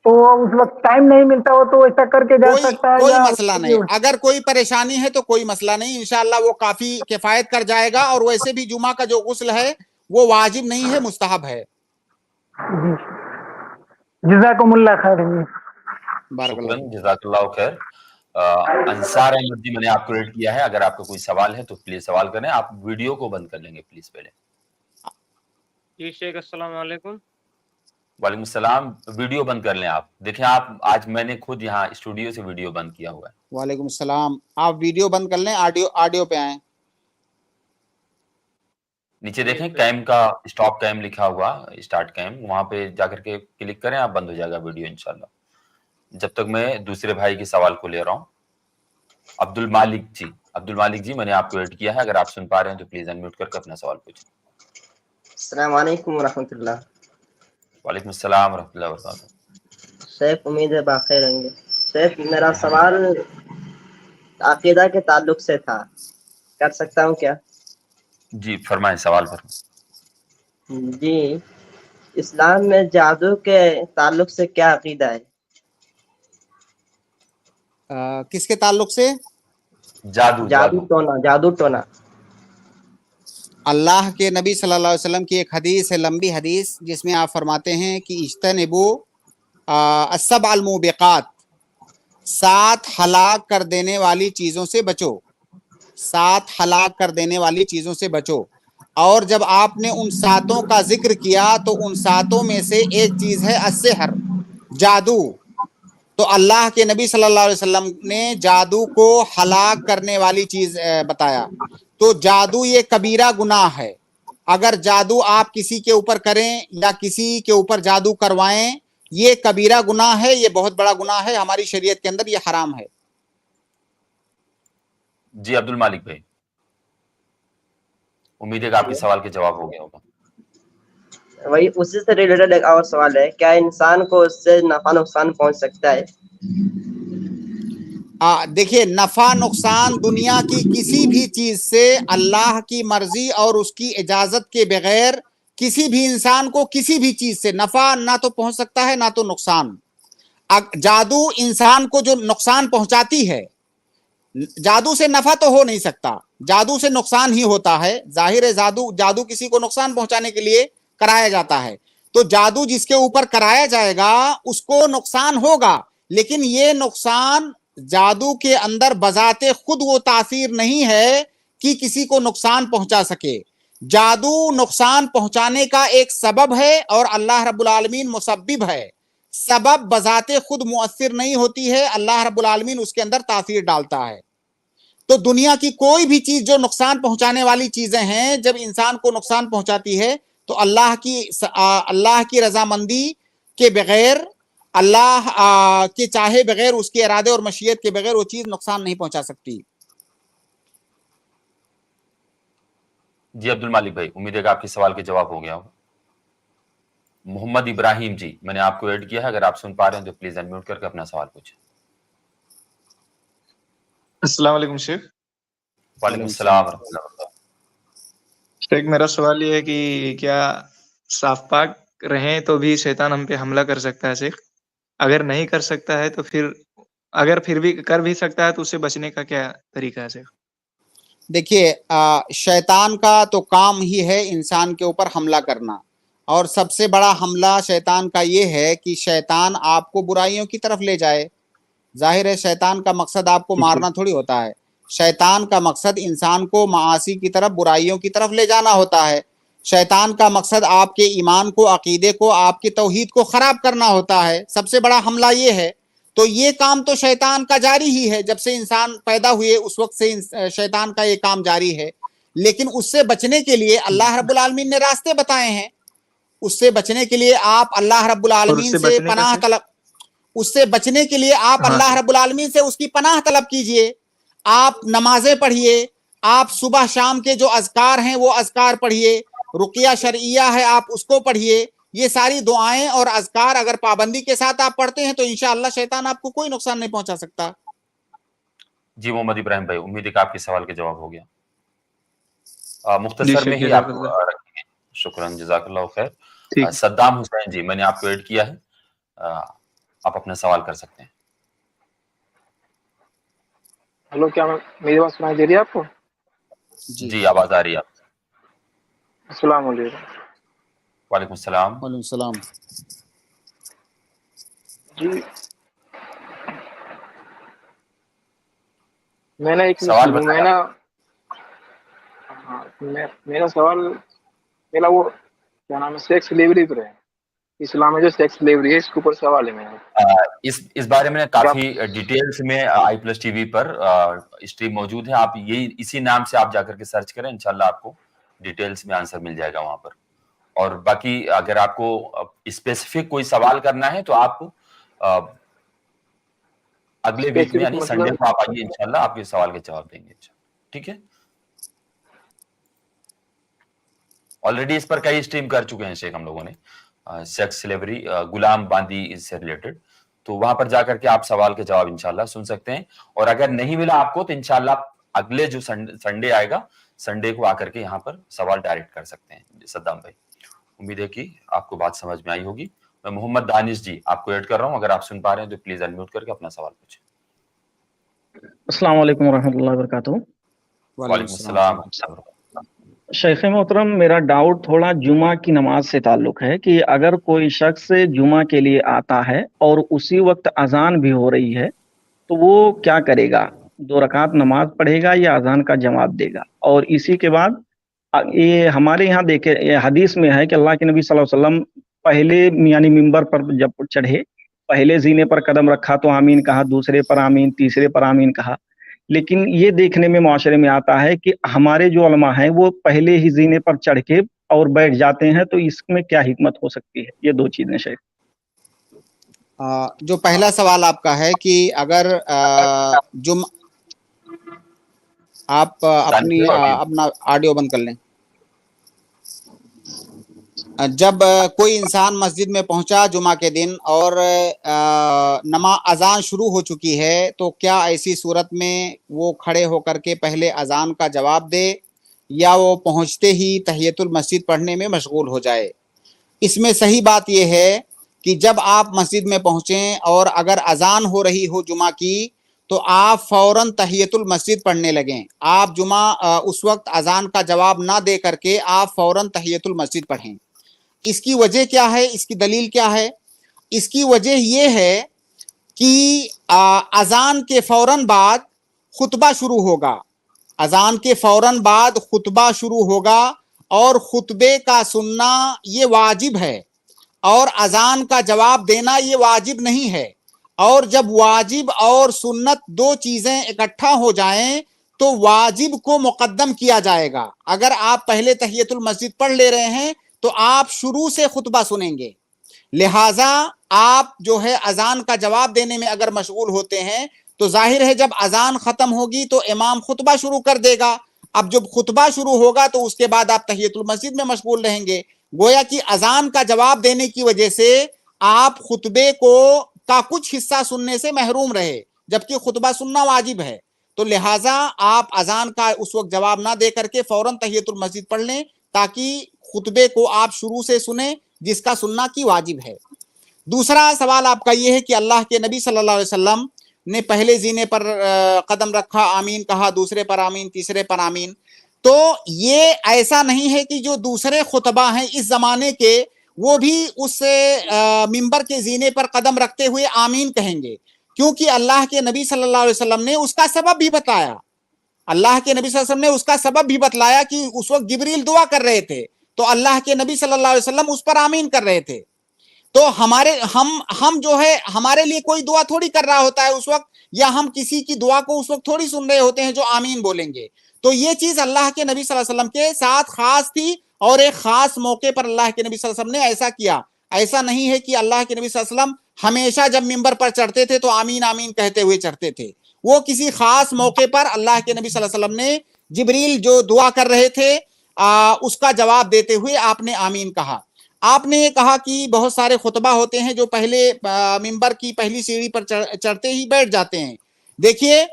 [SPEAKER 7] तो उस वक्त टाइम नहीं मिलता हो तो ऐसा करके जा सकता है।
[SPEAKER 3] कोई मसला नहीं, अगर कोई परेशानी है तो कोई मसला नहीं, इंशाअल्लाह वो काफी किफायत कर जाएगा। और वैसे भी जुमा का जो गुस्ल है वो वाजिब नहीं है, मुस्तहब है।
[SPEAKER 7] जज़ाकुमुल्लाह खैर।
[SPEAKER 2] जज़ाकल्लाह खैर। अंसार अहमद जी, मैंने आपको रेड किया है, अगर आपका कोई सवाल है तो प्लीज सवाल करें। आप वीडियो को बंद कर लेंगे प्लीज पहले।
[SPEAKER 8] जी शेख, अस्सलाम वालेकुम।
[SPEAKER 2] वालेकुम सलाम। वीडियो बंद कर लें आप। देखें आप, आज मैंने खुद यहाँ स्टूडियो से वीडियो बंद किया हुआ है।
[SPEAKER 3] वालेकुम सलाम। आप वीडियो बंद कर लें, ऑडियो पे आए।
[SPEAKER 2] नीचे देखें कैम का स्टॉप कैम लिखा हुआ, स्टार्ट कैम, वहां पे जाकर के क्लिक करें, आप बंद हो जाएगा वीडियो इंशाल्लाह। जब तक मैं दूसरे भाई के सवाल को ले रहा हूँ। अब्दुल मालिक जी, मैंने आपको एड किया है, अगर आप सुन पा रहे हैं तो प्लीज अनम्यूट करके अपना सवाल पूछें।
[SPEAKER 9] अस्सलाम वालेकुम रहमतुल्लाह।
[SPEAKER 2] वालेकुम अस्सलाम रहमतुल्लाह व बरकातहू।
[SPEAKER 9] शेख उम्मीद है बाखैर होंगे। शेख मेरा सवाल अकीदा के ताल्लुक से था, कर सकता हूँ क्या?
[SPEAKER 2] जी फरमाएं, सवाल फरमाएं।
[SPEAKER 9] जी, इस्लाम में जादू के ताल्लुक से क्या अकीदा है?
[SPEAKER 3] किसके ताल्लुक से?
[SPEAKER 9] जादू टोना।
[SPEAKER 3] अल्लाह के नबी सल्लल्लाहु अलैहि वसल्लम की एक हदीस है, लंबी हदीस, जिसमें आप फरमाते हैं कि इज्तनिबू अस्सबअल मुबिकात, 7 हलाक कर देने वाली चीज़ों से बचो, 7 हलाक कर देने वाली चीज़ों से बचो। और जब आपने उन 7 का जिक्र किया तो उन 7 में से एक चीज़ है अस्सिहर, जादू। तो अल्लाह के नबी सल्लल्लाहु अलैहि वसल्लम ने जादू को हलाक करने वाली चीज़ बताया। तो जादू ये कबीरा गुनाह है। अगर जादू आप किसी के ऊपर करें या किसी के ऊपर जादू करवाएं, ये कबीरा गुनाह है, ये बहुत बड़ा गुनाह है, हमारी शरीयत के अंदर ये हराम है।
[SPEAKER 2] जी अब्दुल मालिक भाई, उम्मीद है कि आपके सवाल के जवाब हो गया होगा।
[SPEAKER 9] वही उसी से रिलेटेड एक और सवाल है, क्या इंसान को उससे नफा नुकसान पहुंच सकता है?
[SPEAKER 3] देखिए, नफा नुकसान दुनिया की किसी भी चीज से अल्लाह की मर्जी और उसकी इजाजत के बगैर किसी भी इंसान को किसी भी चीज से नफा ना तो पहुंच सकता है ना तो नुकसान। जादू इंसान को जो नुकसान पहुंचाती है, जादू से नफा तो हो नहीं सकता, जादू से नुकसान ही होता है। जाहिर है जादू किसी को नुकसान पहुंचाने के लिए कराया जाता है। तो जादू जिसके ऊपर कराया जाएगा उसको नुकसान होगा, लेकिन ये नुकसान जादू के अंदर बजाते खुद वो तासीर नहीं है कि किसी को नुकसान पहुंचा सके। जादू नुकसान पहुंचाने का एक सबब है और अल्लाह रब्बुल आलमीन मुसब्बिब है। सबब बजाते खुद मुअस्सिर नहीं होती है, अल्लाह रब्बुल आलमीन उसके अंदर तासीर डालता है। तो दुनिया की कोई भी चीज जो नुकसान पहुंचाने वाली चीजें हैं, जब इंसान को नुकसान पहुंचाती है तो अल्लाह की रजामंदी के बगैर, अल्लाह के चाहे बगैर, उसके इरादे और मशीयत के बगैर वो चीज नुकसान नहीं पहुंचा सकती।
[SPEAKER 2] जी अब्दुल मालिक भाई, उम्मीद है कि आपके सवाल के जवाब हो गया हो। मोहम्मद इब्राहिम जी, मैंने आपको ऐड किया है, अगर आप सुन पा रहे हैं तो प्लीज अनम्यूट करके अपना सवाल पूछें।
[SPEAKER 10] अस्सलाम वालेकुम शेख।
[SPEAKER 2] वालेकुम सलाम रहमतुल्लाह।
[SPEAKER 10] शेख मेरा सवाल ये है कि क्या साफ पाक रहें तो भी शैतान हम पे हमला कर सकता है शेख? अगर नहीं कर सकता है तो फिर, अगर फिर भी कर भी सकता है तो उससे बचने का क्या तरीका है शेख?
[SPEAKER 3] देखिए, शैतान का तो काम ही है इंसान के ऊपर हमला करना, और सबसे बड़ा हमला शैतान का ये है कि शैतान आपको बुराइयों की तरफ ले जाए। जाहिर है शैतान का मकसद आपको मारना थोड़ी होता है, शैतान का मकसद इंसान को मासी की तरफ, बुराइयों की तरफ ले जाना होता है। शैतान का मकसद आपके ईमान को, अकीदे को, आपकी तौहीद को खराब करना होता है। सबसे बड़ा हमला ये है। तो ये काम तो शैतान का जारी ही है, जब से इंसान पैदा हुए उस वक्त से शैतान का ये काम जारी है। लेकिन उससे बचने के लिए अल्लाह रब्बुल आलमीन ने रास्ते बताए हैं। उससे बचने के लिए आप अल्लाह रब्बुल आलमीन से पनाह तलब, उससे बचने के लिए आप अल्लाह रब्बुल आलमीन से उसकी पनाह तलब कीजिए। आप नमाजें पढ़िए, आप सुबह शाम के जो अज़कार हैं वो अज़कार पढ़िए, रुकिया शरइया है आप उसको पढ़िए। ये सारी दुआएं और अज़कार अगर पाबंदी के साथ आप पढ़ते हैं तो इंशाअल्लाह शैतान आपको कोई नुकसान नहीं पहुंचा सकता।
[SPEAKER 2] जी मोहम्मद इब्राहिम भाई, उम्मीद है कि आपके सवाल के जवाब हो गया। मुख्तसर में ही आप रखेंगे। शुक्रान, जज़ाकल्लाह खैर। सद्दाम हुसैन जी, मैंने आपको ऐड किया है, आप अपना सवाल कर सकते हैं।
[SPEAKER 11] हेलो, क्या मेरी बात सुनाई दे रही है आपको?
[SPEAKER 2] जी आवाज आ रही है आपको।
[SPEAKER 11] अस्सलाम वालेकुम।
[SPEAKER 2] वालेकुम सलाम।
[SPEAKER 3] वालेकुम सलाम।
[SPEAKER 11] जी मैंने एक
[SPEAKER 2] सवाल
[SPEAKER 11] मेरा सवाल, मेरा वो क्या नाम है, सेक्स स्लेवरी पर है। इस्लाम में जो सेक्स स्लेवरी है इसके ऊपर सवाल है मेरा।
[SPEAKER 2] इस बारे में काफी डिटेल्स में i+ TV पर स्ट्रीम मौजूद है। आप यही इसी नाम से आप जाकर के सर्च करें, इंशाल्लाह आपको डिटेल्स में आंसर मिल जाएगा वहां पर। और बाकी अगर आपको स्पेसिफिक कोई सवाल करना है तो आप अगले वीक में यानी संडे को आप आइए, इंशाल्लाह आपके सवाल के जवाब देंगे। ठीक है, ऑलरेडी इस पर कई स्ट्रीम कर चुके हैं शेख हम लोगों ने, सेक्स स्लेवरी, गुलाम बांदी इससे रिलेटेड। तो वहां पर जाकर के आप सवाल के जवाब इंशाल्लाह सुन सकते हैं। और अगर नहीं मिला आपको तो इंशाल्लाह अगले जो संडे आएगा, संडे को आकर के यहाँ पर सवाल डायरेक्ट कर सकते हैं। सद्दाम भाई, उम्मीद है कि आपको बात समझ में आई होगी। मैं मोहम्मद दानिश जी आपको ऐड कर रहा हूँ, अगर आप सुन पा रहे हैं तो प्लीज अनम्यूट करके अपना सवाल पूछें।
[SPEAKER 12] अस्सलाम वालेकुम रहमतुल्लाहि व बरकातहू।
[SPEAKER 2] वालेकुम सलाम।
[SPEAKER 12] शेख मोहतरम, मेरा डाउट थोड़ा जुमा की नमाज से ताल्लुक है कि अगर कोई शख्स जुमा के लिए आता है और उसी वक्त अजान भी हो रही है तो वो क्या करेगा? 2 रकात नमाज पढ़ेगा या अजान का जवाब देगा? और इसी के बाद ये हमारे यहाँ देखे, ये हदीस में है कि अल्लाह के नबी सल्लल्लाहु अलैहि वसल्लम पहले यानी मिंबर पर जब चढ़े, पहले जीने पर कदम रखा तो आमीन कहा, दूसरे पर आमीन, तीसरे पर आमीन कहा। लेकिन ये देखने में मुआशरे में आता है कि हमारे जो उलमा हैं वो पहले ही जीने पर चढ़ के और बैठ जाते हैं, तो इसमें क्या हिकमत हो सकती है? ये 2 चीजें शेख।
[SPEAKER 3] जो पहला सवाल आपका है कि अगर आप अपना ऑडियो बंद कर लें। जब कोई इंसान मस्जिद में पहुंचा जुमा के दिन और अजान शुरू हो चुकी है, तो क्या ऐसी सूरत में वो खड़े होकर के पहले अजान का जवाब दे या वो पहुंचते ही तहियतुल मस्जिद पढ़ने में मशगूल हो जाए? इसमें सही बात यह है कि जब आप मस्जिद में पहुंचें और अगर अजान हो रही हो जुमा की, तो आप फौरन तहियतुल मस्जिद पढ़ने लगें। आप जुमा उस वक्त अजान का जवाब ना दे करके आप फौरन तहियतुल मस्जिद पढ़ें। इसकी वजह क्या है, इसकी दलील क्या है? इसकी वजह ये है कि अजान के फौरन बाद खुतबा शुरू होगा, अजान के फौरन बाद खुतबा शुरू होगा और खुतबे का सुनना ये वाजिब है और अजान का जवाब देना ये वाजिब नहीं है। और जब वाजिब और सुन्नत दो चीजें इकट्ठा हो जाएं तो वाजिब को मुकद्दम किया जाएगा। अगर आप पहले तहियतुल मस्जिद पढ़ ले रहे हैं तो आप शुरू से खुतबा सुनेंगे, लिहाजा आप जो है अजान का जवाब देने में अगर मशगूल होते हैं तो जाहिर है जब अजान खत्म होगी तो इमाम खुतबा शुरू कर देगा। अब जब खुतबा शुरू होगा तो उसके बाद आप तहियतुल मस्जिद में मशगूल रहेंगे। गोया कि अजान का जवाब देने की वजह से आप खुतबे का कुछ हिस्सा सुनने से महरूम रहे, जबकि खुतबा सुनना वाजिब है। तो लिहाजा आप अजान का उस वक्त जवाब ना दे करके फौरन तहियतुल मस्जिद पढ़ लें ताकि खुतबे को आप शुरू से सुने जिसका सुनना की वाजिब है। दूसरा सवाल आपका यह है कि अल्लाह के नबी सल्लल्लाहु अलैहि वसल्लम ने पहले जीने पर कदम रखा, आमीन कहा, दूसरे पर आमीन, तीसरे पर आमीन। तो ये ऐसा नहीं है कि जो दूसरे खुतबा हैं इस जमाने के वो भी उस मिंबर के जीने पर कदम रखते हुए आमीन कहेंगे, क्योंकि अल्लाह के नबी सल्लल्लाहु अलैहि वसल्लम ने उसका सबब भी बताया। अल्लाह के नबी सल्लल्लाहु अलैहि वसल्लम ने उसका सबब भी बतलाया कि उस वक्त जिब्रील दुआ कर रहे थे तो अल्लाह के नबी सल्लल्लाहु अलैहि वसल्लम उस पर आमीन कर रहे थे। तो हम जो है हमारे लिए कोई दुआ थोड़ी कर रहा होता है उस वक्त, या हम किसी की दुआ को उस वक्त थोड़ी सुन रहे होते हैं जो आमीन बोलेंगे। तो ये चीज अल्लाह के नबी सल्लल्लाहु अलैहि वसल्लम के साथ खास थी और एक खास मौके पर अल्लाह के नबी सल्लल्लाहु अलैहि वसल्लम ने ऐसा किया। ऐसा नहीं है कि अल्लाह के नबी सल्लल्लाहु अलैहि वसल्लम हमेशा जब मिंबर पर चढ़ते थे तो आमीन आमीन कहते हुए चढ़ते थे। वो किसी खास मौके पर अल्लाह के नबी सल्लल्लाहु अलैहि वसल्लम ने जिब्रील जो दुआ कर रहे थे उसका जवाब देते हुए आपने आमीन कहा। आपने ये कहा कि बहुत सारे खुतबा होते हैं जो पहले मिंबर की पहली सीढ़ी पर चढ़ते ही बैठ जाते हैं। देखिए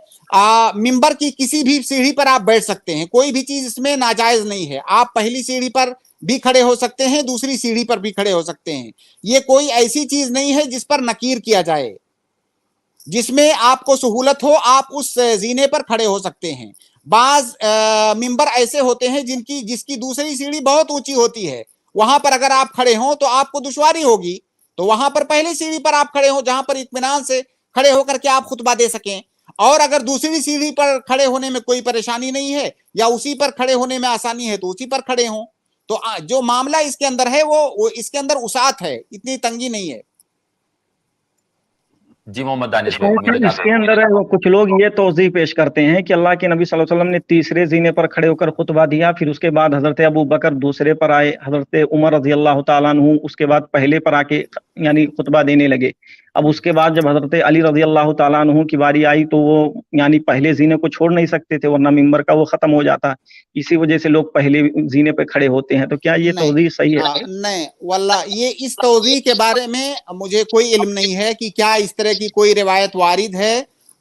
[SPEAKER 3] मिंबर की किसी भी सीढ़ी पर आप बैठ सकते हैं, कोई भी चीज इसमें नाजायज नहीं है। आप पहली सीढ़ी पर भी खड़े हो सकते हैं, दूसरी सीढ़ी पर भी खड़े हो सकते हैं। ये कोई ऐसी चीज नहीं है जिस पर नकीर किया जाए, जिसमें आपको सहूलत हो आप उस जीने पर खड़े हो सकते हैं। बाज मिंबर ऐसे होते हैं जिसकी दूसरी सीढ़ी बहुत ऊंची होती है, वहां पर अगर आप खड़े हो तो आपको दुश्वारी होगी, तो वहां पर पहली सीढ़ी पर आप खड़े हो जहां पर इत्मीनान से खड़े होकर के आप खुतबा दे सकें। और अगर दूसरी सीढ़ी पर खड़े होने में कोई परेशानी नहीं है या उसी पर खड़े होने में आसानी है तो उसी पर खड़े हो। तो जो मामला इसके अंदर है वो इसके अंदर उसात है, इतनी तंगी नहीं है।
[SPEAKER 2] जी मोहम्मद दानिश,
[SPEAKER 12] इसके अंदर वो कुछ लोग ये तौज़ीह पेश करते हैं कि अल्लाह के नबी सल्लल्लाहु अलैहि वसल्लम ने तीसरे जीने पर खड़े होकर खुतबा दिया, फिर उसके बाद हजरत अबू बकर दूसरे पर आए, हजरत उमर रज़ी अल्लाह ताला अन्हु उसके बाद पहले पर आके यानी खुतबा देने लगे। अब उसके बाद जब हजरत अली रज़ी अल्लाह ताला अन्हु की बारी आई तो वो यानी पहले जीने को छोड़ नहीं सकते थे वरना मिंबर का वो खत्म हो जाता, इसी वजह से लोग पहले जीने पे खड़े होते हैं। तो क्या ये तौज़ीह सही है?
[SPEAKER 3] नहीं वल्लाह, ये इस तौज़ीह के बारे में मुझे कोई इल्म नहीं है कि क्या इस तरह की कोई रिवायत वारिद है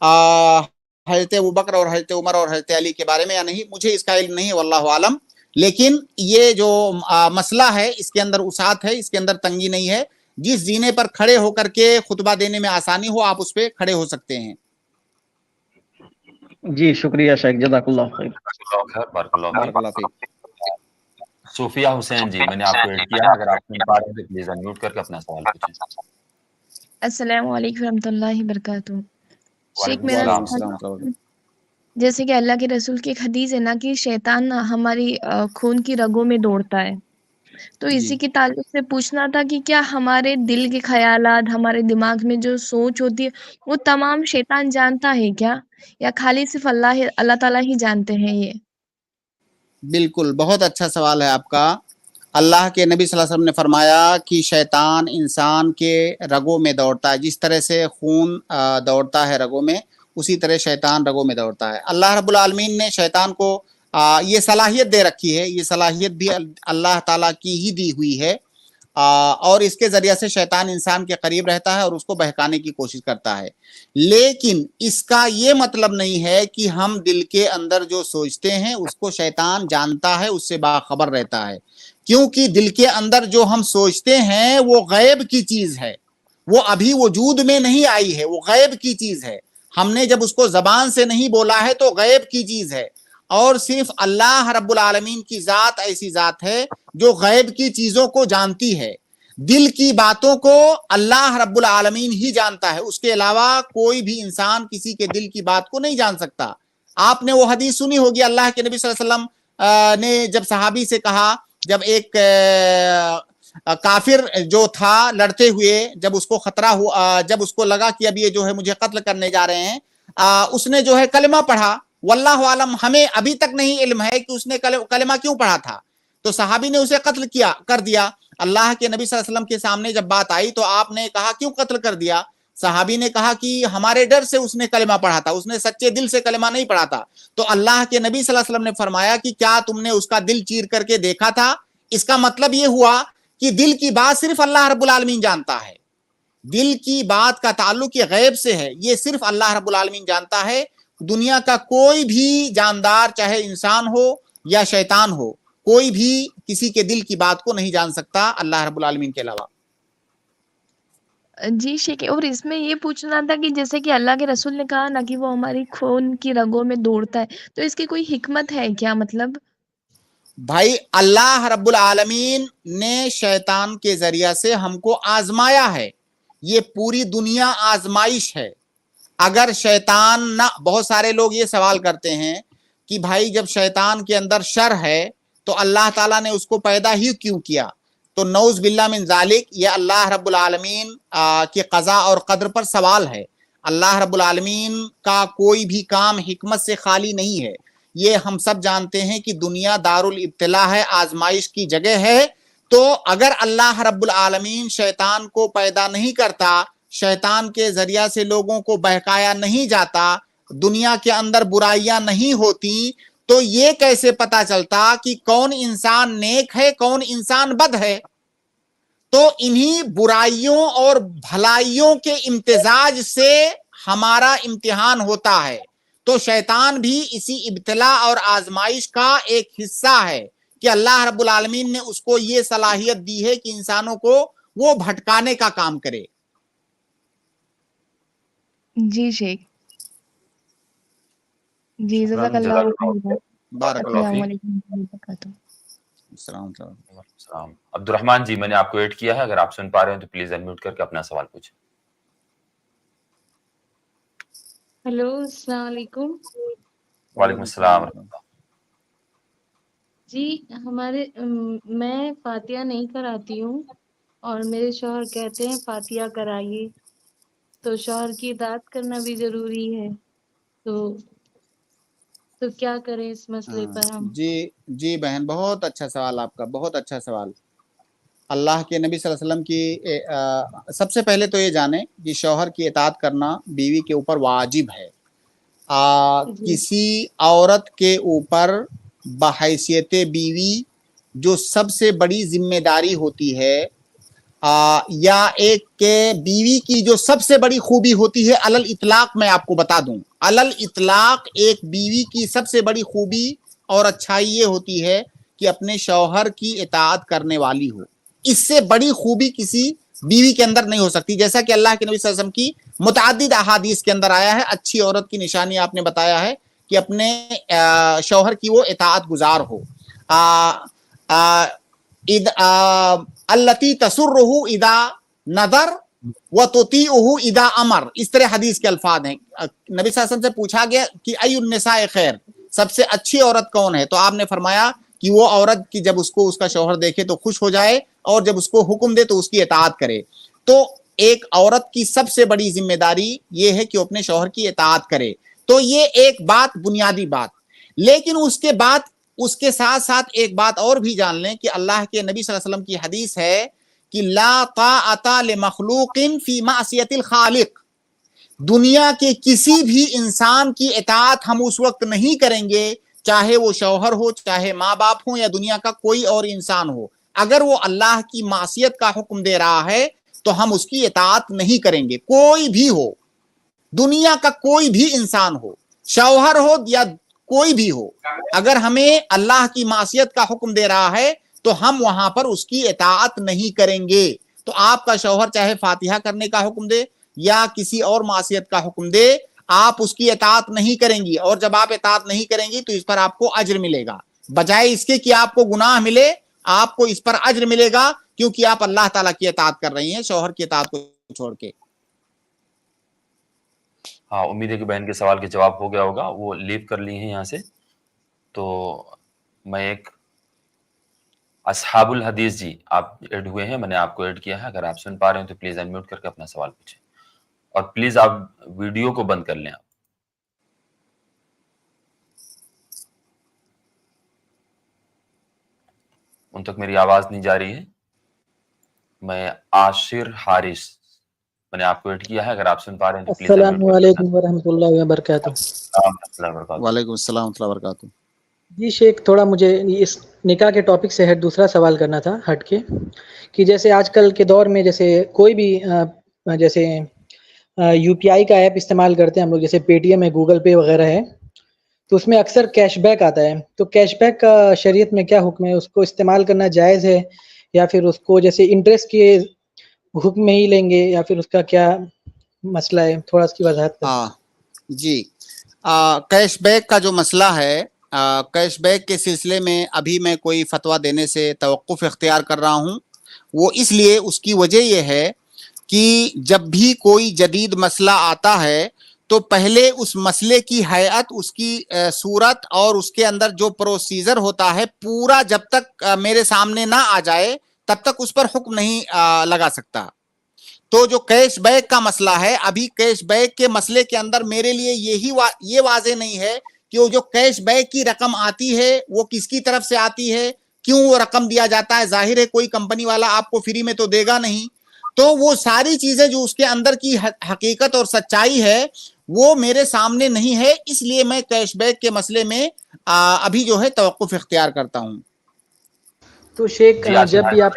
[SPEAKER 3] हज़रत अबू बकर और हज़रत उमर और हज़रत अली के बारे में या नहीं, मुझे इसका इल्म नहीं है वल्लाहु आलम। लेकिन ये जो मसला है इसके अंदर उसात है, इसके अंदर तंगी नहीं है। जिस जीने पर खड़े होकर के खुतबा देने में आसानी हो आप उस पे खड़े हो सकते हैं।
[SPEAKER 12] जी शुक्रिया शेख, जज़ाकल्लाह खैर।
[SPEAKER 2] सूफिया हुसैन जी, मैंने आपको ऐड किया, अगर आप सुन पा रहे हैं तो प्लीज अनम्यूट करके अपना सवाल पूछें।
[SPEAKER 13] अस्सलामु अलैकुम रहमतुल्लाहि बरकातहू। शेख मेरा जैसे कि अल्लाह के रसूल की एक हदीस है ना कि शैतान हमारी खून की रगों में दौड़ता है, तो इसी के ताल्लुक से पूछना था कि क्या हमारे दिल के ख्यालात, हमारे दिमाग में जो सोच होती है वो तमाम शैतान जानता है क्या, या खाली सिर्फ अल्लाह ताला ही जानते हैं? ये
[SPEAKER 3] बिल्कुल बहुत अच्छा सवाल है आपका। अल्लाह के नबी सल्लल्लाहु अलैहि वसल्लम ने फरमाया कि शैतान इंसान के रगों में दौड़ता है, जिस तरह से खून दौड़ता है रगों में उसी तरह शैतान रगों में दौड़ता है। अल्लाह रब्बुल आलमीन ने शैतान को ये सलाहियत दे रखी है, ये सलाहियत भी अल्लाह ताला की ही दी हुई है और इसके ज़रिए से शैतान इंसान के करीब रहता है और उसको बहकाने की कोशिश करता है। लेकिन इसका ये मतलब नहीं है कि हम दिल के अंदर जो सोचते हैं उसको शैतान जानता है, उससे बाखबर रहता है, क्योंकि दिल के अंदर जो हम सोचते हैं वो गैब की चीज़ है, वो अभी वजूद में नहीं आई है, वो गैब की चीज़ है। हमने जब उसको ज़बान से नहीं बोला है तो गैब की चीज़ है। और सिर्फ अल्लाह रब्बुल आलमीन की ज़ात ऐसी ज़ात है जो गैब की चीजों को जानती है। दिल की बातों को अल्लाह रब्बुल आलमीन ही जानता है, उसके अलावा कोई भी इंसान किसी के दिल की बात को नहीं जान सकता। आपने वो हदीस सुनी होगी, अल्लाह के नबी सल्लल्लाहु अलैहि वसल्लम ने जब सहाबी से कहा, जब एक काफिर जो था लड़ते हुए, जब उसको खतरा हुआ, जब उसको लगा कि अब ये जो है मुझे कत्ल करने जा रहे हैं, उसने जो है कलमा पढ़ा। वल्लाहु आलम, हमें अभी तक नहीं इल्म है कि उसने कलमा क्यों पढ़ा था। तो सहाबी ने उसे कत्ल कर दिया। अल्लाह के नबी सल्लल्लाहु अलैहि वसल्लम के सामने जब बात आई तो आपने कहा क्यों कत्ल कर दिया। सहाबी ने कहा कि हमारे डर से उसने कलमा पढ़ा था, उसने सच्चे दिल से कलमा नहीं पढ़ा था। तो अल्लाह के नबी सल्लल्लाहु अलैहि वसल्लम ने फरमाया कि क्या तुमने उसका दिल चीर करके देखा था। इसका मतलब ये हुआ कि दिल की बात सिर्फ अल्लाह रब्बुल आलमीन जानता है। दिल की बात का ताल्लुक ये गैब से है, ये सिर्फ अल्लाह रब्बुल आलमीन जानता है। दुनिया का कोई भी जानदार, चाहे इंसान हो या शैतान हो, कोई भी किसी के दिल की बात को नहीं जान सकता अल्लाह रब्बुल आलमीन के अलावा।
[SPEAKER 13] जी शेख, और इसमें ये पूछना था कि जैसे कि अल्लाह के रसूल ने कहा ना कि वो हमारी खून की रगों में दौड़ता है, तो इसकी कोई हिकमत है क्या? मतलब
[SPEAKER 3] भाई अल्लाह रब्बुल आलमीन ने शैतान के जरिया से हमको आजमाया है। ये पूरी दुनिया आजमाइश है। अगर शैतान ना, बहुत सारे लोग ये सवाल करते हैं कि भाई जब शैतान के अंदर शर है तो अल्लाह ताला ने उसको पैदा ही क्यों किया। तो नौज बिल्ला मिन जालिक, ये अल्लाह रब्बुल आलमीन के कज़ा और कद्र पर सवाल है। अल्लाह रब्बुल आलमीन का कोई भी काम हिकमत से खाली नहीं है। ये हम सब जानते हैं कि दुनिया दारुल इब्तिला है, आजमाइश की जगह है। तो अगर अल्लाह रब्बुल आलमीन शैतान को पैदा नहीं करता, शैतान के जरिया से लोगों को बहकाया नहीं जाता, दुनिया के अंदर बुराइयां नहीं होती, तो ये कैसे पता चलता कि कौन इंसान नेक है, कौन इंसान बद है। तो इन्हीं बुराइयों और भलाइयों के इम्तिजाज से हमारा इम्तिहान होता है। तो शैतान भी इसी इब्तिला और आजमाइश का एक हिस्सा है कि अल्लाह रब्बुल आलमीन ने उसको ये सलाहियत दी है कि इंसानों को वो भटकाने का काम करे।
[SPEAKER 13] जी शेख, जी जज़ाकल्लाह खैर।
[SPEAKER 2] अब्दुर्रहमान जी, मैंने आपको ऐड किया है, अगर आप सुन पा रहे हैं तो प्लीज अनम्यूट करके अपना सवाल पूछें।
[SPEAKER 14] हेलो, अस्सलाम वालेकुम।
[SPEAKER 2] वालेकुम अस्सलाम।
[SPEAKER 14] जी मैं फातिया नहीं कराती हूँ और मेरे शौहर कहते हैं फातिया कराइए, तो शौहर की इताअत करना भी जरूरी है। तो क्या करें इस मसले पर हम?
[SPEAKER 3] जी बहन, बहुत अच्छा सवाल आपका, बहुत अच्छा सवाल। अल्लाह के नबी सल्लल्लाहु अलैहि वसल्लम की सबसे पहले तो ये जाने कि शौहर की इताअत करना बीवी के ऊपर वाजिब है। किसी औरत के ऊपर बहैसियत बीवी जो सबसे बड़ी जिम्मेदारी होती है, या एक के बीवी की जो सबसे बड़ी खूबी होती है, अलल इतलाक मैं आपको बता दूं, अलल इतलाक एक बीवी की सबसे बड़ी खूबी और अच्छाई ये होती है कि अपने शौहर की इताअत करने वाली हो। इससे बड़ी खूबी किसी बीवी के अंदर नहीं हो सकती। जैसा कि अल्लाह के नबी सल्लल्लाहु अलैहि वसल्लम की मुतअद्दिद अहादीस के अंदर आया है, अच्छी औरत की निशानी आपने बताया है कि अपने शौहर की वो इताअत गुजार हो। अल्लती तसुर्रुहु इदा नदर व तुतीउहु इदा अमर, इस तरह हदीस के अल्फाज हैं। नबी सल्लल्लाहु अलैहि वसल्लम से पूछा गया कि अय्युन निसाए खैर, सबसे अच्छी औरत कौन है, तो आपने फरमाया कि वो औरत की जब उसको उसका शौहर देखे तो खुश हो जाए और जब उसको हुक्म दे तो उसकी इताअत करे। तो एक औरत की सबसे बड़ी जिम्मेदारी ये है कि वो अपने शौहर की इताअत करे। तो ये एक बात, बुनियादी बात। लेकिन उसके बाद उसके साथ साथ एक बात और भी जान लें कि अल्लाह के नबी सल्लल्लाहु अलैहि वसल्लम की हदीस है कि ला ताअता लिमखलूकिन फी मासियतिल खालिक, दुनिया के किसी भी इंसान की इताअत हम उस वक्त नहीं करेंगे, चाहे वो शौहर हो, चाहे माँ बाप हो, या दुनिया का कोई और इंसान हो। अगर वो अल्लाह की मासियत का हुक्म दे रहा है तो हम उसकी इताअत नहीं करेंगे। कोई भी हो, दुनिया का कोई भी इंसान हो, शौहर हो या कोई भी हो, अगर हमें अल्लाह की मासियत का हुक्म दे रहा है तो हम वहां पर उसकी इताअत नहीं करेंगे। तो आपका शौहर चाहे फातिहा करने का हुक्म दे या किसी और मासियत का हुक्म दे, आप उसकी इताअत नहीं करेंगी। और जब आप इताअत नहीं करेंगी तो इस पर आपको अज्र मिलेगा, बजाय इसके कि आपको गुनाह मिले आपको इस पर अज्र मिलेगा, क्योंकि आप अल्लाह ताला की इताअत कर रही हैं, शौहर की इताअत को छोड़ के।
[SPEAKER 2] हाँ, उम्मीद है कि बहन के सवाल के जवाब हो गया होगा। वो लीव कर ली हैं यहाँ से। तो मैं एक असहाबुल हदीस जी, आप ऐड हुए हैं, मैंने आपको ऐड किया है। अगर आप सुन पा रहे हैं तो प्लीज अनम्यूट करके अपना सवाल पूछें, और प्लीज आप वीडियो को बंद कर लें। आप उन तक मेरी आवाज नहीं जा रही है। मैं आशिर हारिस, मैंने आपको ऐड किया है। अगर आप सुन पा रहे हैं तो प्लीज
[SPEAKER 15] अस्सलामु अलैकुम वरहमतुल्लाहि वबरकातुहू।
[SPEAKER 3] वालेकुम अस्सलाम व बरकातुहू।
[SPEAKER 15] जी शेख, थोड़ा मुझे इस निकाह के टॉपिक से दूसरा सवाल करना था हट के, कि जैसे आजकल के दौर में जैसे कोई भी जैसे यूपीआई का ऐप इस्तेमाल करते हैं हम लोग, जैसे पेटीएम है, गूगल पे वगैरह है, तो उसमें अक्सर कैशबैक आता है। तो कैशबैक का शरीयत में क्या हुक्म है? उसको इस्तेमाल करना जायज़ है या फिर उसको जैसे इंटरेस्ट के हुक्म में ही लेंगे, या फिर उसका क्या मसला है? थोड़ा उसकी वजाहत करें।
[SPEAKER 3] जी, कैशबैक का जो मसला है, कैशबैक के सिलसिले में अभी मैं कोई फतवा देने से तवक्कुफ इख्तियार कर रहा हूँ। वो इसलिए, उसकी वजह यह है कि जब भी कोई जदीद मसला आता है तो पहले उस मसले की हैयत, उसकी सूरत और उसके अंदर जो प्रोसीजर होता है पूरा जब तक मेरे सामने ना आ जाए तब तक उस पर हुक्म नहीं लगा सकता। तो जो कैशबैक का मसला है, अभी कैशबैक के मसले के अंदर मेरे लिए ये वाज़ेह नहीं है कि वो जो कैशबैक की रकम आती है वो किसकी तरफ से आती है, क्यों वो रकम दिया जाता है। जाहिर है कोई कंपनी वाला आपको फ्री में तो देगा नहीं। तो वो सारी चीजें जो उसके अंदर की हकीकत और सच्चाई है वो मेरे सामने नहीं है, इसलिए मैं कैशबैक के मसले में अभी जो है तवक्कुफ इख्तियार करता हूं।
[SPEAKER 15] तो शेख, जब भी आप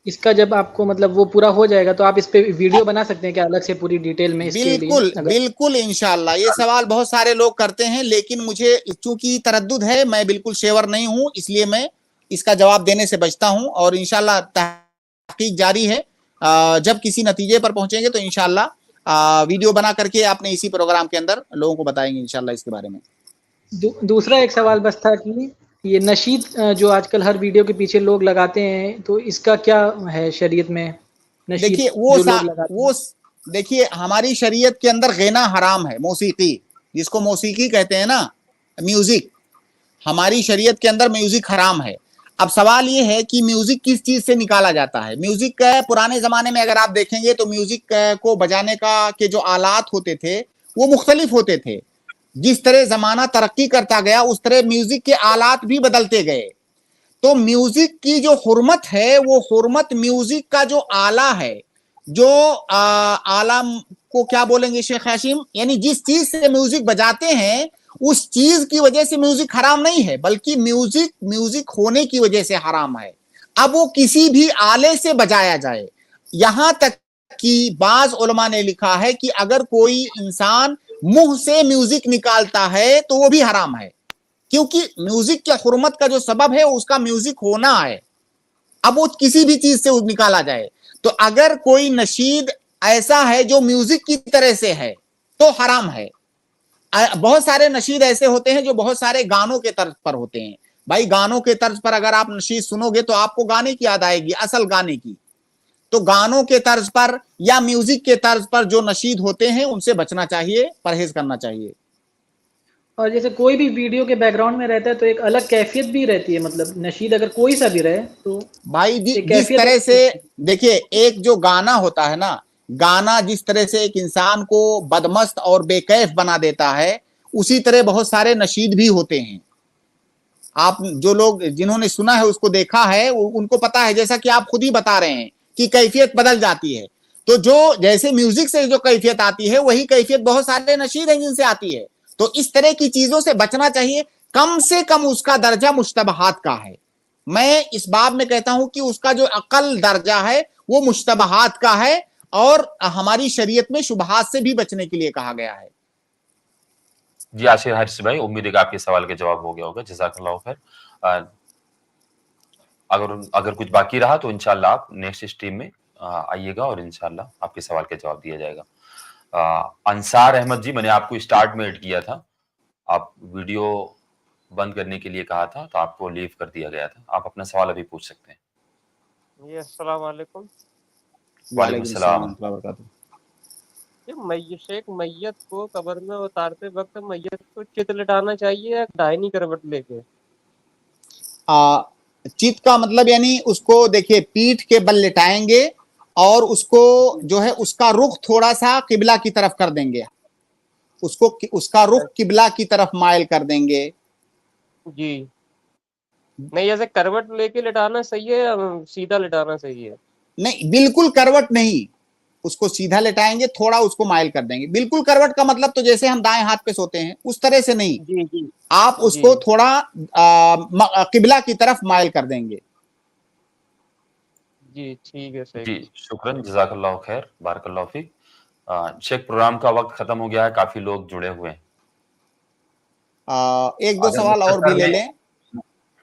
[SPEAKER 15] इसका जब आपको मतलब वो पूरा हो जाएगा तो आप इस पे वीडियो बना सकते हैं क्या, अलग से पूरी डिटेल में इसके
[SPEAKER 3] बिल्कुल
[SPEAKER 15] लिए?
[SPEAKER 3] बिल्कुल इंशाल्लाह। ये सवाल बहुत सारे लोग करते हैं, लेकिन मुझे चूंकि तरद्दुद है, मैं बिल्कुल शेवर नहीं हूं, इसलिए मैं इसका जवाब देने से बचता हूं। और इंशाल्लाह तहकीक जारी है, जब किसी नतीजे पर पहुंचेंगे तो इंशाल्लाह वीडियो बना करके आपने इसी प्रोग्राम के अंदर लोगों को बताएंगे इंशाल्लाह इसके बारे में।
[SPEAKER 15] दूसरा एक सवाल बस था कि ये नशीद जो आजकल हर वीडियो के पीछे लोग लगाते हैं, तो इसका क्या है शरीयत में?
[SPEAKER 3] देखिए वो देखिए, हमारी शरीयत के अंदर गैना हराम है, मौसीकी, जिसको मौसीकी कहते हैं ना, म्यूजिक, हमारी शरीयत के अंदर म्यूजिक हराम है। अब सवाल ये है कि म्यूजिक किस चीज से निकाला जाता है। म्यूजिक पुराने जमाने में अगर आप देखेंगे तो म्यूजिक को बजाने का के जो आलात होते थे वो मुख्तलिफ होते थे। जिस तरह जमाना तरक्की करता गया उस तरह म्यूजिक के आलात भी बदलते गए। तो म्यूजिक की जो हुर्मत है वो हुर्मत म्यूजिक का जो आला है, जो आला को क्या बोलेंगे शेख हाशिम, यानी जिस चीज से म्यूजिक बजाते हैं उस चीज की वजह से म्यूजिक हराम नहीं है, बल्कि म्यूजिक होने की वजह से हराम है। अब वो किसी भी आले से बजाया जाए, यहां तक कि बाज उलमा ने लिखा है कि अगर कोई इंसान मुंह से म्यूजिक निकालता है तो वो भी हराम है, क्योंकि म्यूजिक के हुर्मत का जो सबब है उसका म्यूजिक होना है। अब वो किसी भी चीज से निकाला जाए, तो अगर कोई नशीद ऐसा है जो म्यूजिक की तरह से है तो हराम है। बहुत सारे नशीद ऐसे होते हैं जो बहुत सारे गानों के तर्ज पर होते हैं। भाई गानों के तर्ज पर अगर आप नशीद सुनोगे तो आपको गाने की याद आएगी, असल गाने की। तो गानों के तर्ज पर या म्यूजिक के तर्ज पर जो नशीद होते हैं उनसे बचना चाहिए, परहेज करना चाहिए।
[SPEAKER 15] और जैसे कोई भी वीडियो के बैकग्राउंड में रहता है तो एक अलग कैफियत भी रहती है, मतलब नशीद अगर कोई सा भी रहे तो
[SPEAKER 3] भाई जिस तरह से देखिए, एक जो गाना होता है ना, गाना जिस तरह से एक इंसान को बदमस्त और बेकैफ बना देता है, उसी तरह बहुत सारे नशीद भी होते हैं। आप जो लोग जिन्होंने सुना है उसको देखा है उनको पता है, जैसा कि आप खुद ही बता रहे हैं कि कैफियत बदल जाती है। तो जो जैसे म्यूजिक से जो कैफियत आती है वही कैफियत बहुत सारे नशीद हैं जिनसे आती है। तो इस तरह की चीजों से बचना चाहिए। कम से कम उसका दर्जा मुश्तबहात का है। मैं इस बाब में कहता हूं कि उसका जो अकल दर्जा है वो मुश्तबहात का है, और हमारी शरीयत में शुबहात से भी बचने के लिए कहा गया है।
[SPEAKER 2] जी आशिर हारिस भाई, उम्मीद है कि आपके सवाल का जवाब हो गया होगा। जज़ाकल्लाह खैर। अगर कुछ बाकी रहा तो इंशाल्लाह आप नेक्स्ट स्ट्रीम में आइएगा और इंशाल्लाह आपके सवाल का जवाब दिया जाएगा। अंसार अहमद जी, मैंने आपको स्टार्ट में ऐड किया था, आप वीडियो बंद करने के लिए कहा था, तो आपको लीव कर दिया गया था। आप अपना सवाल अभी पूछ सकते हैं।
[SPEAKER 8] जी अस्सलाम वालेकुम।
[SPEAKER 2] वालेकुम सलाम।
[SPEAKER 8] ये शेख मैयत को कब्र में उतारते वक्त मैयत को चित लिटाना चाहिए या दाहिनी करवट लेके?
[SPEAKER 3] चित का मतलब यानी उसको देखिए पीठ के बल लिटाएंगे और उसको जो है उसका रुख थोड़ा सा किबला की तरफ कर देंगे, उसको उसका रुख किबला की तरफ माइल कर देंगे।
[SPEAKER 8] जी नहीं, जैसे करवट लेके लिटाना सही है या सीधा लिटाना सही है?
[SPEAKER 3] नहीं, बिल्कुल करवट नहीं, उसको सीधा लेटाएंगे, थोड़ा उसको माइल कर देंगे। बिल्कुल करवट का मतलब तो जैसे हम दाएं हाथ पे सोते हैं उस तरह से नहीं,
[SPEAKER 8] जी जी
[SPEAKER 3] आप उसको थोड़ा किबला की तरफ माइल कर देंगे।
[SPEAKER 8] जी ठीक है शेख।
[SPEAKER 2] जी शुक्रन, जज़ाकल्लाहु खैर, बारकल्लाहु फीक। शेख प्रोग्राम का वक्त खत्म हो गया है, काफी लोग जुड़े हुए हैं।
[SPEAKER 3] एक दो सवाल और भी ले लें।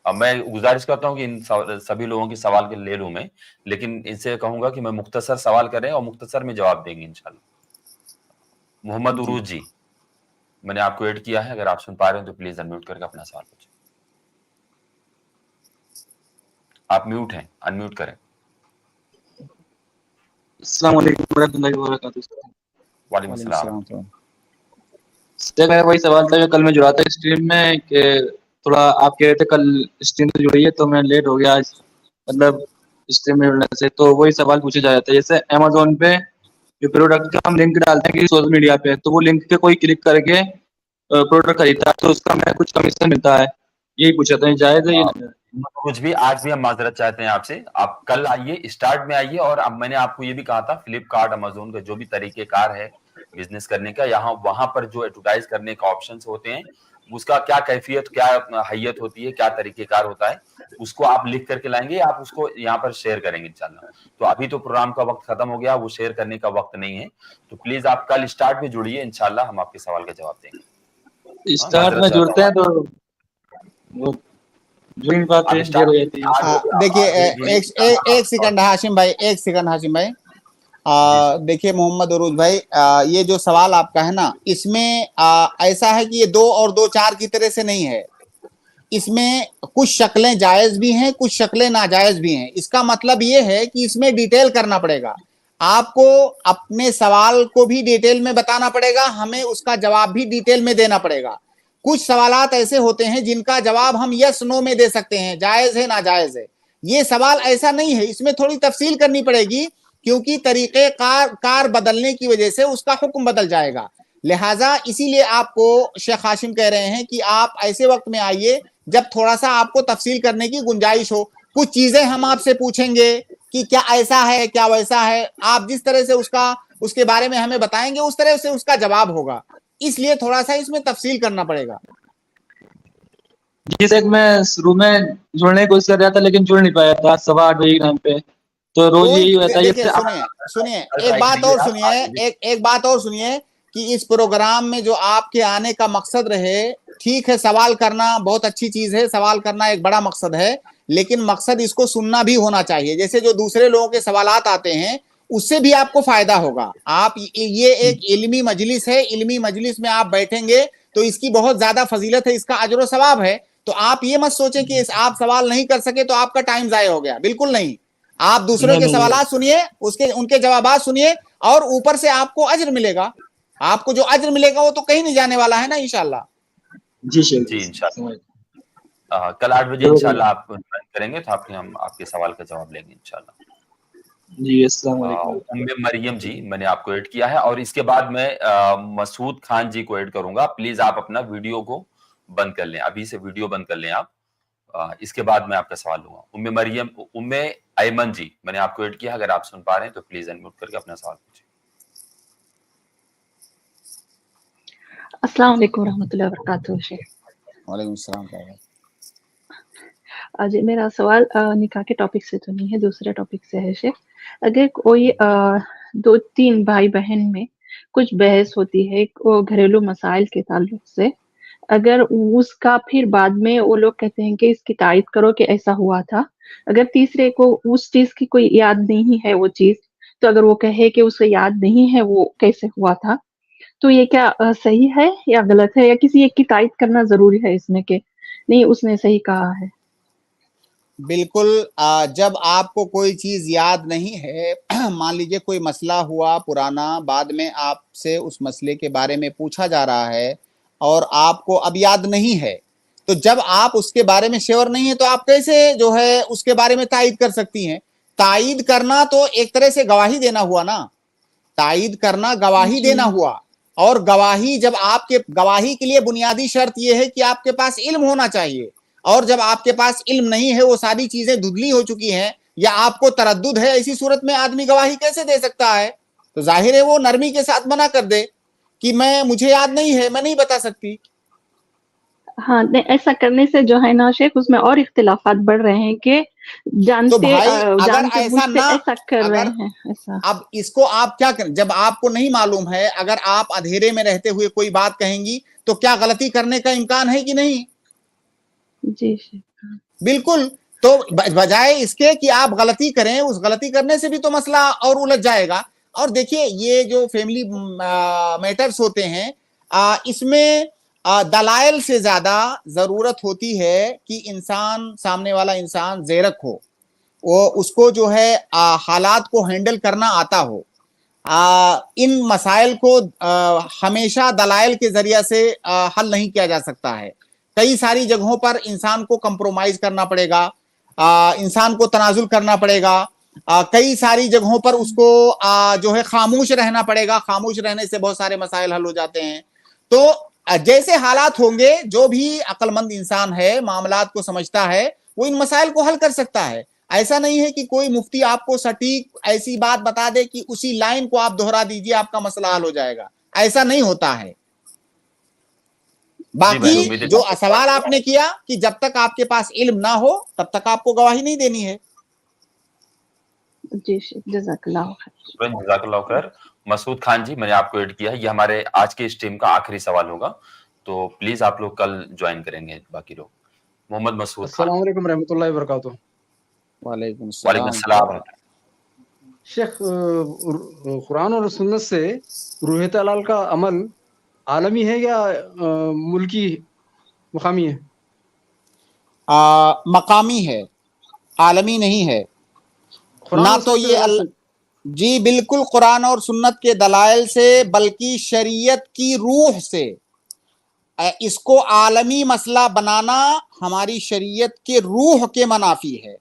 [SPEAKER 2] मैं गुजारिश करता हूं कि इन सभी लोगों के सवाल के ले लूं मैं, लेकिन इनसे कहूंगा कि मैं मुख्तसर सवाल करें और मुख्तसर में जवाब देंगे इंशाल्लाह। मोहम्मद उरूज जी, मैंने आपको ऐड किया है, अगर आप सुन पा रहे हो तो प्लीज अनम्यूट करके अपना सवाल पूछें। आप म्यूट हैं, अनम्यूट करें।
[SPEAKER 16] अस्सलाम वालेकुम वरहमतुल्लाहि वबरकातुहू।
[SPEAKER 2] वालेकुम सलाम।
[SPEAKER 16] सर मेरा वही सवाल था जो कल मैं जुड़ा था स्ट्रीम में, कि थोड़ा आप कह रहे थे कल स्ट्रीम से जुड़ी है तो मैं लेट हो गया आज, मतलब स्ट्रीम में जुड़ने से। तो वही सवाल पूछे जा रहा था, जैसे अमेज़न पे जो प्रोडक्ट का हम लिंक डालते हैं कि सोशल मीडिया पे, तो वो लिंक पे कोई क्लिक करके प्रोडक्ट खरीदता है तो उसका हमें कुछ कमीशन मिलता है, यही पूछा था, जायज है ये?
[SPEAKER 2] कुछ भी, आज भी हम माजरत चाहते हैं आपसे, आप कल आइए, स्टार्ट में आइए। और अब मैंने आपको ये भी कहा था, फ्लिपकार्ट अमेज़न का जो भी तरीकेकार है बिजनेस करने का, यहाँ वहां पर जो एडवर्टाइज करने का ऑप्शंस होते हैं, उसका क्या कैफियत, क्या हैयत होती है, क्या तरीकेकार होता है, उसको आप लिख करके लाएंगे, आप उसको यहाँ पर शेयर करेंगे इंशाल्लाह। तो अभी तो प्रोग्राम का वक्त खत्म हो गया, वो शेयर करने का वक्त नहीं है, तो प्लीज आप कल स्टार्ट में जुड़िए, इंशाल्लाह हम आपके सवाल का जवाब देंगे।
[SPEAKER 16] स्टार्ट में जुड़ते हैं तो वो जुड़ बात है।
[SPEAKER 3] देखिए एक सेकंड हाशिम भाई, एक सेकंड हाशिम भाई। देखिए मोहम्मद उरूज भाई, ये जो सवाल आपका है ना, इसमें ऐसा है कि ये 2 और 2 4 की तरह से नहीं है। इसमें कुछ शक्लें जायज भी हैं, कुछ शक्लें नाजायज भी हैं। इसका मतलब ये है कि इसमें डिटेल करना पड़ेगा, आपको अपने सवाल को भी डिटेल में बताना पड़ेगा, हमें उसका जवाब भी डिटेल में देना पड़ेगा। कुछ सवालात ऐसे होते हैं जिनका जवाब हम यस नो में दे सकते हैं, जायज है नाजायज है। ये सवाल ऐसा नहीं है, इसमें थोड़ी तफसील करनी पड़ेगी, क्योंकि तरीके कार बदलने की वजह से उसका हुक्म बदल जाएगा। लिहाजा इसीलिए आपको शेख हाशिम कह रहे हैं कि आप ऐसे वक्त में आइए जब थोड़ा सा आपको तफसील करने की गुंजाइश हो। कुछ चीजें हम आपसे पूछेंगे कि क्या ऐसा है, क्या वैसा है, आप जिस तरह से उसके बारे में हमें बताएंगे उस तरह से उसका जवाब होगा, इसलिए थोड़ा सा इसमें तफसील करना पड़ेगा।
[SPEAKER 16] जी सर, मैं शुरू में जुड़ने की कोशिश कर रहा था लेकिन जुड़ नहीं पाया था 8:15 बजे के टाइम पे, तो रोज यही होता है।
[SPEAKER 3] सुनिए एक बात और सुनिए, एक बात और सुनिए कि इस प्रोग्राम में जो आपके आने का मकसद रहे, ठीक है, सवाल करना बहुत अच्छी चीज है, सवाल करना एक बड़ा मकसद है, लेकिन मकसद इसको सुनना भी होना चाहिए। जैसे जो दूसरे लोगों के सवालात आते हैं उससे भी आपको फायदा होगा। आप ये एक इल्मी मजलिस है, इल्मी मजलिस में आप बैठेंगे तो इसकी बहुत ज्यादा फजीलत है, इसका अजर सवाब है। तो आप ये मत सोचें कि आप सवाल नहीं कर सके तो आपका टाइम जाया हो गया, बिल्कुल नहीं। आप दूसरों के सवालात सुनिए, उनके जवाबात सुनिए, और ऊपर से आपको अज्र मिलेगा। आपको जो अज्र मिलेगा वो तो कहीं नहीं जाने वाला है ना, इंशाल्लाह।
[SPEAKER 16] जी
[SPEAKER 2] इंशाल्लाह कल 8 बजे इंशाल्लाह आप करेंगे तो हम आपके सवाल का जवाब लेंगे इंशाल्लाह।
[SPEAKER 16] जी अस्सलाम वालेकुम।
[SPEAKER 2] उम्मे मरियम जी, मैंने आपको ऐड किया है, और इसके बाद मैं मसूद खान जी को ऐड करूंगा। प्लीज आप अपना वीडियो को बंद कर लें, अभी से वीडियो बंद कर लें आप। इसके बाद मैं आपका सवाल लूंगा। उम्मे अयमन जी, मैंने आपको ऐड किया, अगर आप सुन पा रहे हैं तो प्लीज अनम्यूट करके अपना सवाल पूछिए।
[SPEAKER 17] अस्सलाम वालेकुम रहमतुल्लाहि व बरकातहू।
[SPEAKER 3] वालेकुम सलाम।
[SPEAKER 17] आज मेरा सवाल निकाह के टॉपिक से तो नहीं है, दूसरे टॉपिक से है शेख। अगर कोई 2-3 भाई बहन में कुछ बहस होती है घरेलू मसाइल के ताल्लुक से, अगर उसका फिर बाद में वो लोग कहते हैं कि इसकी तारीफ करो कि ऐसा हुआ था, अगर तीसरे को उस चीज की कोई याद नहीं है वो चीज, तो अगर वो कहे कि उसे याद नहीं है वो कैसे हुआ था, तो ये क्या सही है या गलत है, या किसी एक की तारीफ करना जरूरी है इसमें कि नहीं, उसने सही कहा है।
[SPEAKER 3] बिल्कुल। जब आपको कोई चीज याद नहीं है, मान लीजिए कोई मसला हुआ पुराना, बाद में आपसे उस मसले के बारे में पूछा जा रहा है और आपको अब याद नहीं है, तो जब आप उसके बारे में श्योर नहीं है तो आप कैसे जो है उसके बारे में तायीद कर सकती हैं? तायीद करना तो एक तरह से गवाही देना हुआ ना, तायीद करना गवाही देना हुआ। और गवाही, जब आपके गवाही के लिए बुनियादी शर्त यह है कि आपके पास इल्म होना चाहिए, और जब आपके पास इल्म नहीं है, वो सारी चीजें धुंधली हो चुकी हैं या आपको तरद्दुद है, ऐसी सूरत में आदमी गवाही कैसे दे सकता है? तो जाहिर है वो नरमी के साथ मना कर दे कि मुझे याद नहीं है, मैं नहीं बता सकती।
[SPEAKER 17] हाँ, नहीं, ऐसा करने से जो है ना शेख, उसमें और इख्तिलाफात बढ़ रहे हैं कि जानते
[SPEAKER 3] तो भाई अगर
[SPEAKER 17] जानते
[SPEAKER 3] ऐसा
[SPEAKER 17] बूझते
[SPEAKER 3] ना,
[SPEAKER 17] ऐसा कर रहे
[SPEAKER 3] अगर
[SPEAKER 17] हैं ऐसा।
[SPEAKER 3] अब इसको आप क्या करें? जब आपको नहीं मालूम है, अगर आप अंधेरे में रहते हुए कोई बात कहेंगी तो क्या गलती करने का इम्कान है कि नहीं?
[SPEAKER 17] जी शेख,
[SPEAKER 3] बिल्कुल। तो बजाय इसके कि आप गलती करें, उस गलती करने से भी तो मसला और उलझ जाएगा। और देखिए ये जो फैमिली मैटर्स होते हैं, इसमें दलाइल से ज्यादा जरूरत होती है कि इंसान, सामने वाला इंसान ज़ेरक हो, वो उसको जो है हालात को हैंडल करना आता हो। इन मसाइल को हमेशा दलाइल के जरिया से हल नहीं किया जा सकता है। कई सारी जगहों पर इंसान को कंप्रोमाइज करना पड़ेगा, इंसान को तनाजुल करना पड़ेगा, कई सारी जगहों पर उसको जो है खामोश रहना पड़ेगा। खामोश रहने से बहुत सारे मसाइल हल हो जाते हैं। तो जैसे हालात होंगे, जो भी अक्लमंद इंसान है, मामलात को समझता है, वो इन मसाइल को हल कर सकता है। ऐसा नहीं है कि कोई मुफ्ती आपको सटीक ऐसी बात बता दे कि उसी लाइन को आप दोहरा दीजिए, आपका मसला हल हो जाएगा। ऐसा नहीं होता है। बाकी जो सवाल आपने किया कि जब तक आपके पास इल्म ना हो तब तक आपको गवाही नहीं देनी है।
[SPEAKER 17] जी जज़ाकल्लाह
[SPEAKER 2] खैर। मसूद खान जी, मैंने आपको ऐड किया है, ये हमारे आज के स्ट्रीम का आखिरी सवाल होगा, तो प्लीज आप लोग कल ज्वाइन करेंगे बाकी लोग। मोहम्मद मसूद खान।
[SPEAKER 18] अस्सलाम वालेकुम रहमतुल्लाहि व बरकातुहू।
[SPEAKER 3] वालेकुम
[SPEAKER 2] सलाम।
[SPEAKER 18] शेख, कुरान और सुन्नत से रूह तलाल का अमल आलमी है या मुल्की मकामी है?
[SPEAKER 3] मकामी है, आलमी नहीं है ना। तो ये जी बिल्कुल कुरान और सुन्नत के दलाइल से, बल्कि शरीयत की रूह से इसको आलमी मसला बनाना हमारी शरीयत के रूह के मनाफी है।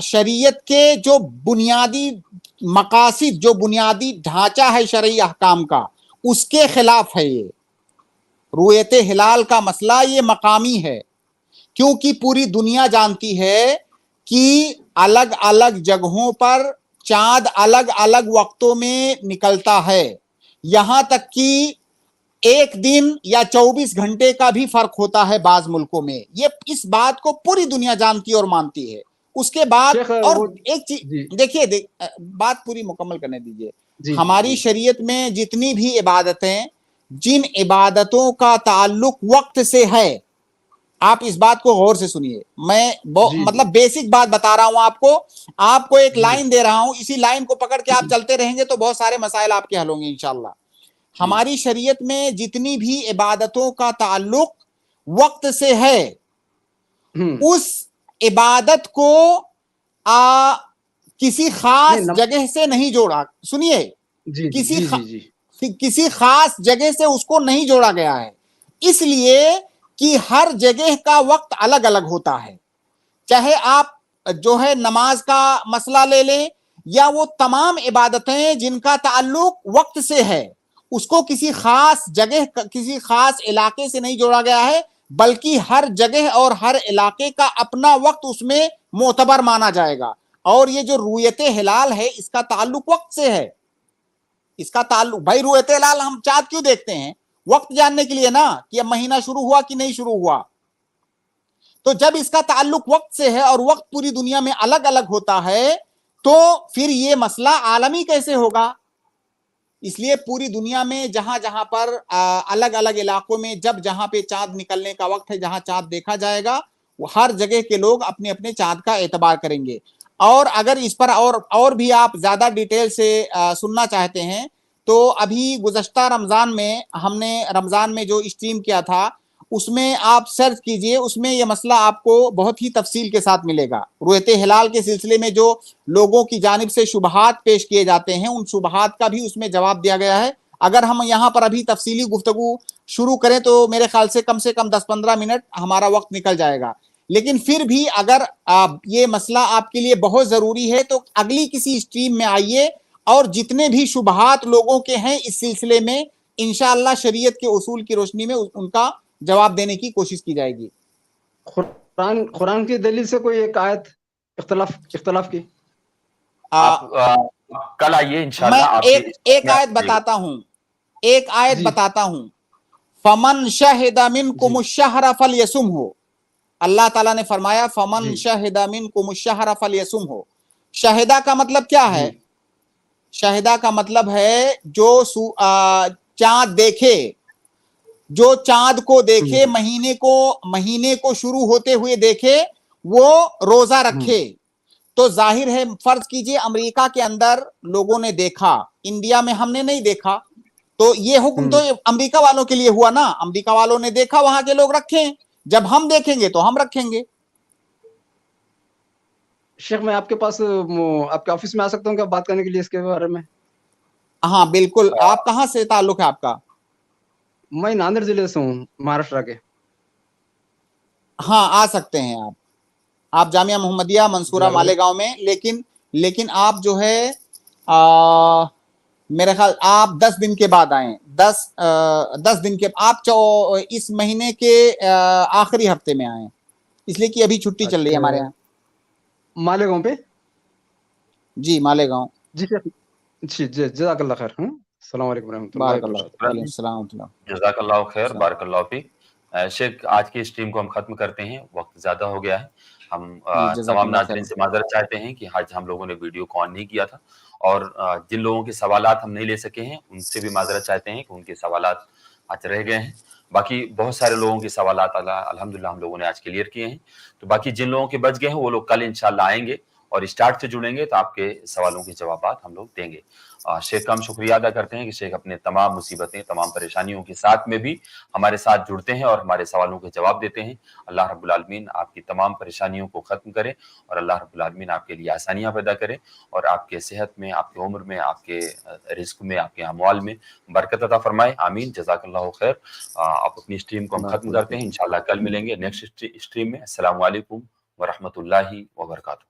[SPEAKER 3] शरीयत के जो बुनियादी मकासिद, जो बुनियादी ढांचा है शरई अहकाम का, उसके खिलाफ है ये। रुयत हिलाल का मसला ये मकामी है, क्योंकि पूरी दुनिया जानती है कि अलग अलग जगहों पर चांद अलग अलग वक्तों में निकलता है। यहां तक कि एक दिन या 24 घंटे का भी फर्क होता है बाज मुल्कों में। ये इस बात को पूरी दुनिया जानती और मानती है। उसके बाद और एक चीज देखिए, बात पूरी मुकम्मल करने दीजिए। हमारी शरीयत में जितनी भी इबादतें, जिन इबादतों का ताल्लुक वक्त से है, आप इस बात को गौर से सुनिए। मैं मतलब बेसिक बात बता रहा हूं आपको एक लाइन दे रहा हूं, इसी लाइन को पकड़ के आप चलते रहेंगे तो बहुत सारे मसाइल आपके हल होंगे इंशाल्लाह। हमारी शरीयत में जितनी भी इबादतों का ताल्लुक वक्त से है, उस इबादत को किसी खास जगह से नहीं जोड़ा। सुनिए, किसी खास जगह से उसको नहीं जोड़ा गया है, इसलिए कि हर जगह का वक्त अलग अलग होता है। चाहे आप जो है नमाज का मसला ले लें, या वो तमाम इबादतें जिनका ताल्लुक वक्त से है, उसको किसी खास जगह, किसी खास इलाके से नहीं जोड़ा गया है, बल्कि हर जगह और हर इलाके का अपना वक्त उसमें मोतबर माना जाएगा। और ये जो रुयत हिलाल है, इसका ताल्लुक वक्त से है। इसका ताल्लुक, भाई रुयत हिलाल हम चाँद क्यों देखते हैं? वक्त जानने के लिए ना, कि अब महीना शुरू हुआ कि नहीं शुरू हुआ। तो जब इसका ताल्लुक वक्त से है और वक्त पूरी दुनिया में अलग अलग होता है, तो फिर ये मसला आलमी कैसे होगा? इसलिए पूरी दुनिया में जहां जहां पर अलग अलग इलाकों में जब जहां पे चांद निकलने का वक्त है, जहां चांद देखा जाएगा, वो हर जगह के लोग अपने अपने चांद का एतबार करेंगे। और अगर इस पर और भी आप ज्यादा डिटेल से सुनना चाहते हैं, तो अभी गुज़श्ता रमजान में हमने रमजान में जो स्ट्रीम किया था, اس میں آپ سرچ کیجئے, اس میں یہ مسئلہ آپ کو بہت ہی تفصیل کے ساتھ ملے گا. رؤیت ہلال کے سلسلے میں جو لوگوں کی جانب سے شبہات پیش کیے جاتے ہیں, ان شبہات کا بھی اس میں جواب دیا گیا ہے. اگر ہم یہاں پر ابھی تفصیلی گفتگو شروع کریں تو میرے خیال سے کم 10-15 منٹ ہمارا وقت نکل جائے گا. لیکن پھر بھی اگر یہ مسئلہ آپ کے لیے بہت ضروری ہے تو اگلی کسی اسٹریم میں آئیے, اور جتنے بھی شبہات لوگوں کے ہیں اس سلسلے میں انشاءاللہ شریعت کے اصول کی روشنی میں ان کا جواب دینے کی کوشش کی جائے گی.
[SPEAKER 18] قرآن کی دلیل سے کوئی ایک آیت اختلاف کی
[SPEAKER 2] کل آئیے انشاءاللہ.
[SPEAKER 3] میں ایک آیت بتاتا ہوں, فمن شہد منکم الشہر فلیصمہ. اللہ تعالیٰ نے فرمایا فمن شہد منکم الشہر فلیصمہ. شہدہ کا مطلب کیا ہے؟ شہدہ کا مطلب ہے جو چاند دیکھے, جو چاند کو دیکھے, مہینے کو شروع ہوتے ہوئے دیکھے, وہ روزہ رکھے. تو ظاہر ہے, فرض کیجئے امریکہ کے اندر لوگوں نے دیکھا, انڈیا میں ہم نے نہیں دیکھا, تو یہ حکم تو امریکہ والوں کے لیے ہوا نا. امریکہ والوں نے دیکھا, وہاں کے لوگ رکھیں, جب ہم دیکھیں گے تو ہم رکھیں گے.
[SPEAKER 18] شیخ میں آپ کے پاس آپ کے آفس میں آ سکتا ہوں کیا بات کرنے کے لیے اس کے بارے میں؟
[SPEAKER 3] ہاں بالکل. آپ کہاں سے تعلق ہے آپ کا؟
[SPEAKER 18] میں ناندیڑ ضلع سے ہوں, مہاراشٹر کے.
[SPEAKER 3] ہاں آ سکتے ہیں آپ جامعہ محمدیہ منصورہ مالیگاؤں میں. لیکن آپ جو ہے میرے خیال آپ 10 دن کے بعد آئیں. 10 دن کے آپ اس مہینے کے آخری ہفتے میں آئیں, اس لیے کہ ابھی چھٹی چل رہی ہے ہمارے یہاں.
[SPEAKER 18] مالیگاؤں پہ؟
[SPEAKER 3] جی مالیگاؤں.
[SPEAKER 18] جی جزاک اللہ خیر. السلام علیکم ورحمۃ اللہ.
[SPEAKER 3] بارک اللہ. وعلیکم السلام ورحمۃ اللہ.
[SPEAKER 2] جزاک اللہ خیر, بارک اللہ فیک. شیخ آج کی اسٹریم کو ہم ختم کرتے ہیں, وقت زیادہ ہو گیا ہے. ہم تمام ناظرین سے معذرت چاہتے ہیں کہ آج ہم لوگوں نے ویڈیو کو آن نہیں کیا تھا, اور جن لوگوں کے سوالات ہم نہیں لے سکے ہیں ان سے بھی معذرت چاہتے ہیں کہ ان کے سوالات آج رہ گئے ہیں. باقی بہت سارے لوگوں کے سوالات الحمدللہ ہم لوگوں نے آج کلیئر کیے ہیں. تو باقی جن لوگوں کے بچ گئے ہیں وہ لوگ کل انشاءاللہ آئیں گے اور اسٹارٹ سے جڑیں گے تو آپ کے سوالوں کے جوابات ہم لوگ دیں گے. شیخ کا ہم شکریہ ادا کرتے ہیں کہ شیخ اپنے تمام مصیبتیں, تمام پریشانیوں کے ساتھ میں بھی ہمارے ساتھ جڑتے ہیں اور ہمارے سوالوں کے جواب دیتے ہیں. اللہ رب العالمین آپ کی تمام پریشانیوں کو ختم کرے, اور اللہ رب العالمین آپ کے لیے آسانیاں پیدا کرے, اور آپ کے صحت میں, آپ کی عمر میں, آپ کے رزق میں, آپ کے اموال میں برکت عطا فرمائے. آمین. جزاک اللہ خیر. آپ اپنی اسٹریم کو ہم ختم کرتے ہیں, انشاءاللہ کل ملیں گے نیکسٹ اسٹریم میں. السلام علیکم ورحمۃ اللہ وبرکاتہ.